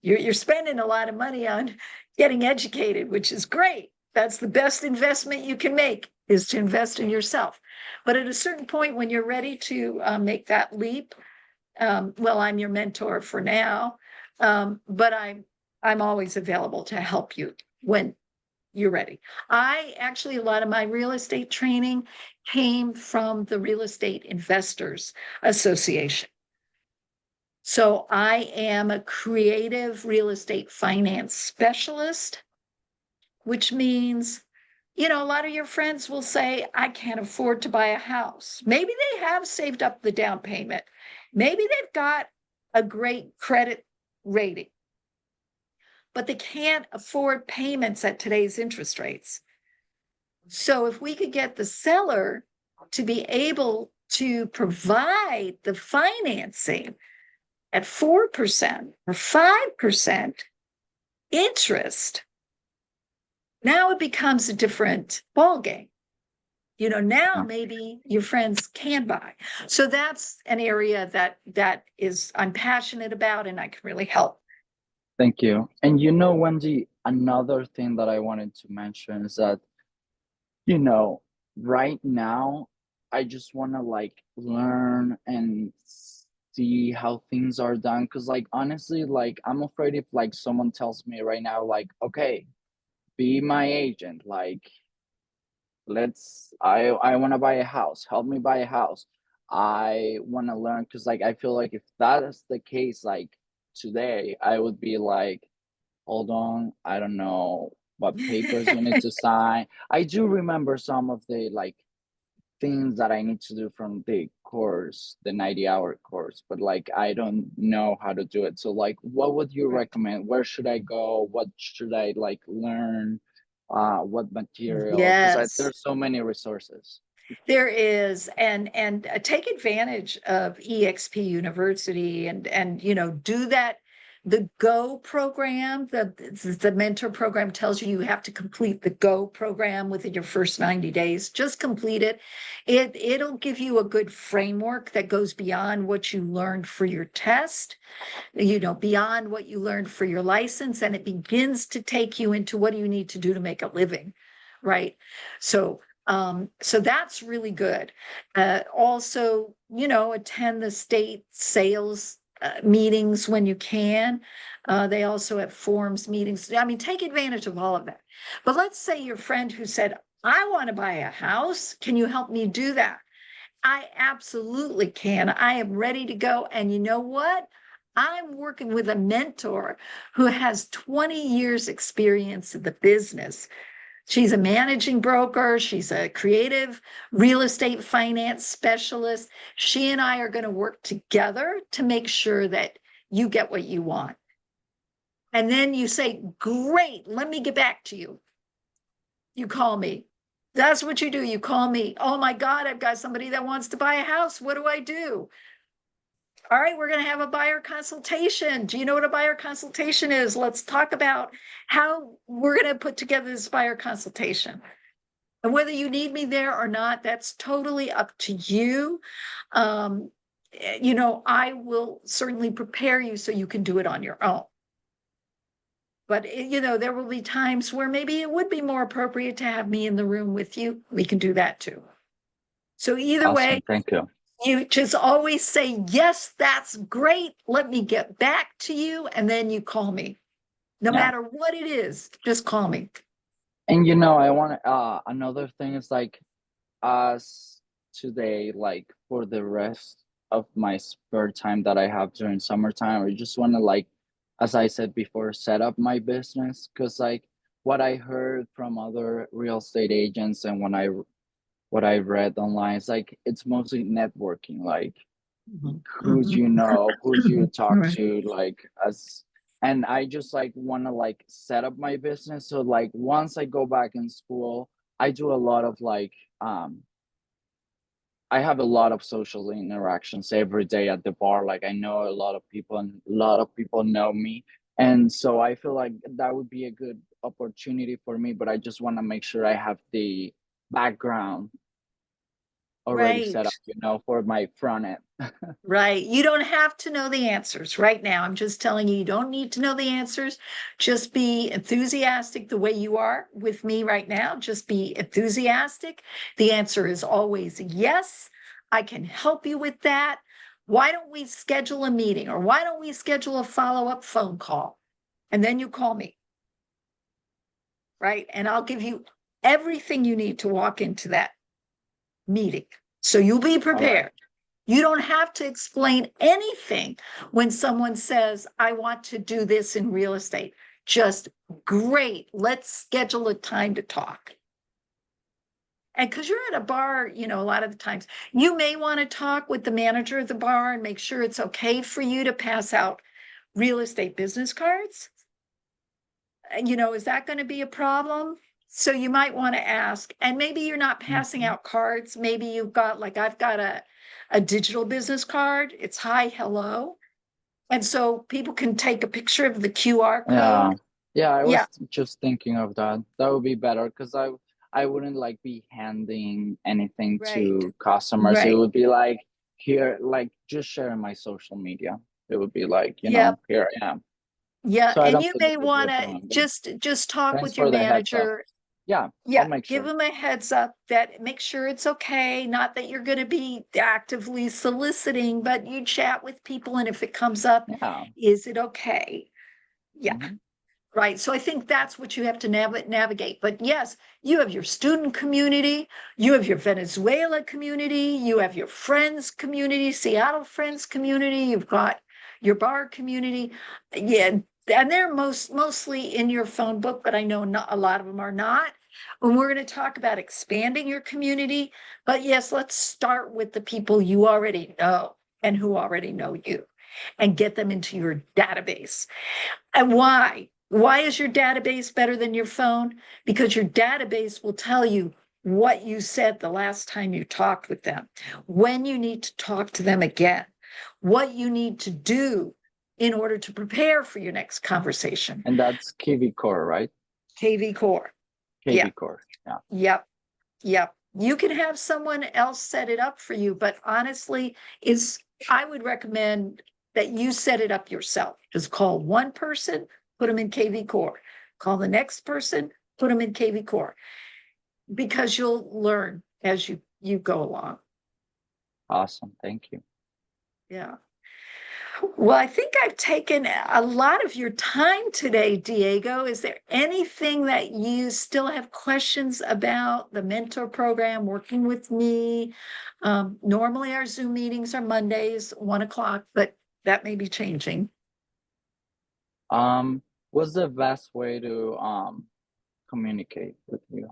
A: You're spending a lot of money on getting educated, which is great. That's the best investment you can make, is to invest in yourself. But at a certain point, when you're ready to make that leap, well, I'm your mentor for now, but I'm always available to help you when you're ready. I actually, a lot of my real estate training came from the Real Estate Investors Association. So I am a creative real estate finance specialist, which means, you know, a lot of your friends will say, I can't afford to buy a house. Maybe they have saved up the down payment. Maybe they've got a great credit rating, but they can't afford payments at today's interest rates. So if we could get the seller to be able to provide the financing at 4% or 5% interest, now it becomes a different ballgame. You know, now maybe your friends can buy. So that's an area that is I'm passionate about and I can really help.
F: Thank you. And you know, Wendy, another thing that I wanted to mention is that, you know, right now, I just want to like learn and see how things are done. Cause like honestly, like I'm afraid if like someone tells me right now, like, okay, be my agent, like I want to buy a house, help me buy a house. I want to learn because like I feel like if that is the case, like today, I would be like, hold on, I don't know what papers you need to sign. I do remember some of the like things that I need to do from the course, the 90-hour course, but like I don't know how to do it. So like what would you recommend? Where should I go? What should I like learn? What material? Because
A: Yes.
F: there's so many resources.
A: There is, and take advantage of EXP University and you know, do that. The GO program, the mentor program tells you have to complete the GO program within your first 90 days. Just complete it. It'll give you a good framework that goes beyond what you learned for your test, you know, beyond what you learned for your license, and it begins to take you into what do you need to do to make a living, right? So that's really good. Also, you know, attend the state sales meetings when you can. They also have forums meetings. I mean, take advantage of all of that. But let's say your friend who said, I want to buy a house. Can you help me do that? I absolutely can. I am ready to go. And you know what? I'm working with a mentor who has 20 years experience in the business. She's a managing broker. She's a creative real estate finance specialist. She and I are going to work together to make sure that you get what you want. And then you say, great, let me get back to you. You call me. That's what you do. You call me. Oh my God, I've got somebody that wants to buy a house. What do I do? All right, we're going to have a buyer consultation. Do you know what a buyer consultation is? Let's talk about how we're going to put together this buyer consultation. And whether you need me there or not, that's totally up to you. You know, I will certainly prepare you so you can do it on your own. But, you know, there will be times where maybe it would be more appropriate to have me in the room with you. We can do that too. So either
F: Awesome,
A: way,
F: thank you.
A: you just always say, yes, that's great. Let me get back to you. And then you call me. No matter what it is, just call me.
F: And you know, I want another thing is like us today, like for the rest of my spare time that I have during summertime, I just want to like, as I said before, set up my business. Because like what I heard from other real estate agents and what I read online, it's like it's mostly networking, like who's you know, who's you talk
A: Right.
F: to, like as and I just like want to like set up my business. So like once I go back in school, I do a lot of like I have a lot of social interactions every day at the bar. Like I know a lot of people and a lot of people know me. And so I feel like that would be a good opportunity for me, but I just want to make sure I have the background already
A: Right.
F: set up, for my front end.
A: Right. You don't have to know the answers right now. I'm just telling you, you don't need to know the answers. Just be enthusiastic the way you are with me right now. Just be enthusiastic. The answer is always yes. I can help you with that. Why don't we schedule a meeting, or why don't we schedule a follow-up phone call? And then you call me. Right? And I'll give you everything you need to walk into that meeting. So you'll be prepared. You don't have to explain anything when someone says, I want to do this in real estate. Just great. Let's schedule a time to talk. And because you're at a bar, a lot of the times you may want to talk with the manager of the bar and make sure it's okay for you to pass out real estate business cards. Is that going to be a problem? So you might want to ask, and maybe you're not passing out cards. Maybe you've got, like, I've got a digital business card. It's hi, hello. And so people can take a picture of the QR code.
F: Yeah, I was
A: Yeah.
F: just thinking of that. That would be better because I wouldn't like be handing anything
A: Right.
F: to customers. It
A: Right.
F: would be like here, like just sharing my social media. It would be like,
A: Yep.
F: here I am.
A: Yeah.
F: So I
A: And
F: don't
A: you
F: think
A: may
F: it would be a
A: want to
F: problem.
A: just talk
F: Thanks
A: with your
F: for the heads up.
A: manager.
F: Yeah,
A: Yeah,
F: I'll make
A: give
F: sure.
A: them a heads up that make sure it's okay. Not that you're going to be actively soliciting, but you chat with people, and if it comes up,
F: Yeah.
A: is it okay? Yeah.
F: Mhm.
A: Right. So I think that's what you have to navigate. But yes, you have your student community, you have your Venezuela community, you have your friends community, Seattle friends community, you've got your bar community. Yeah. And they're mostly in your phone book, but I know not a lot of them are not. And we're going to talk about expanding your community. But yes, let's start with the people you already know and who already know you, and get them into your database. And why? Why is your database better than your phone? Because your database will tell you what you said the last time you talked with them, when you need to talk to them again, what you need to do in order to prepare for your next conversation.
F: And that's KV Core, right?
A: KV Core.
F: KV
A: Yeah.
F: Core. Yeah.
A: Yep. Yep. You can have someone else set it up for you, but honestly, I would recommend that you set it up yourself. Just call one person, put them in KV Core. Call the next person, put them in KV Core, because you'll learn as you go along.
F: Awesome. Thank you.
A: Yeah. Well, I think I've taken a lot of your time today, Diego. Is there anything that you still have questions about the mentor program, working with me? Normally our Zoom meetings are Mondays, 1:00, but that may be changing.
F: What's the best way to communicate with you?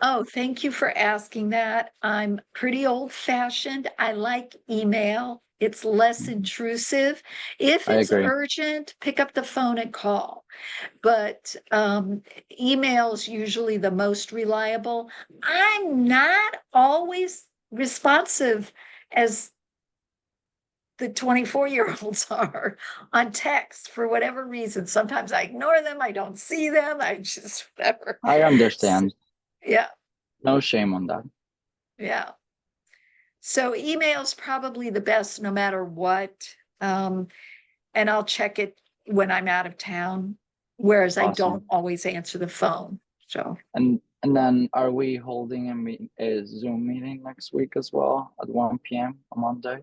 A: Oh, thank you for asking that. I'm pretty old-fashioned. I like email. It's less intrusive. If
F: I
A: it's
F: agree.
A: urgent, pick up the phone and call. But email's usually the most reliable. I'm not always responsive as the 24-year-olds are on text for whatever reason. Sometimes I ignore them. I don't see them. I just whatever.
F: I understand.
A: Yeah.
F: No shame on that.
A: Yeah. So email's probably the best no matter what. And I'll check it when I'm out of town, whereas I don't
F: Awesome.
A: always answer the phone. So,
F: And then are we holding a Zoom meeting next week as well at 1 p.m. on Monday?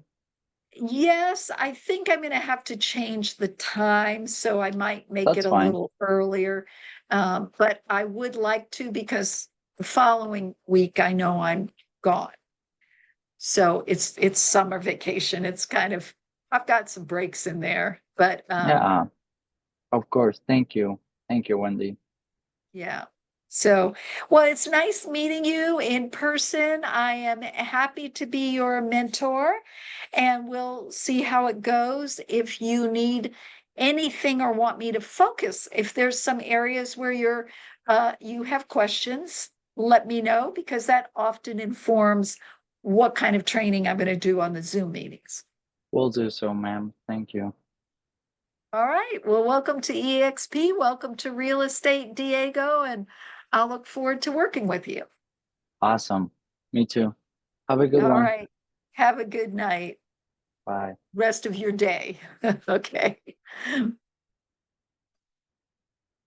A: yes, I think I'm going to have to change the time, so I might make
F: That's
A: it a
F: fine.
A: little earlier. But I would like to, because the following week I know I'm gone. So it's summer vacation. It's kind of, I've got some breaks in there, but
F: Yeah, of course. Thank you. Thank you, Wendy.
A: yeah. So, well, it's nice meeting you in person. I am happy to be your mentor, and we'll see how it goes. If you need anything or want me to focus, if there's some areas where you have questions, let me know, because that often informs what kind of training I'm going to do on the Zoom meetings.
F: Will do so, ma'am. Thank you.
A: All right. Well, welcome to EXP. Welcome to Real Estate Diego, and I'll look forward to working with you.
F: Awesome. Me too. Have a good
A: All
F: one.
A: right. Have a good night.
F: Bye.
A: Rest of your day. Okay.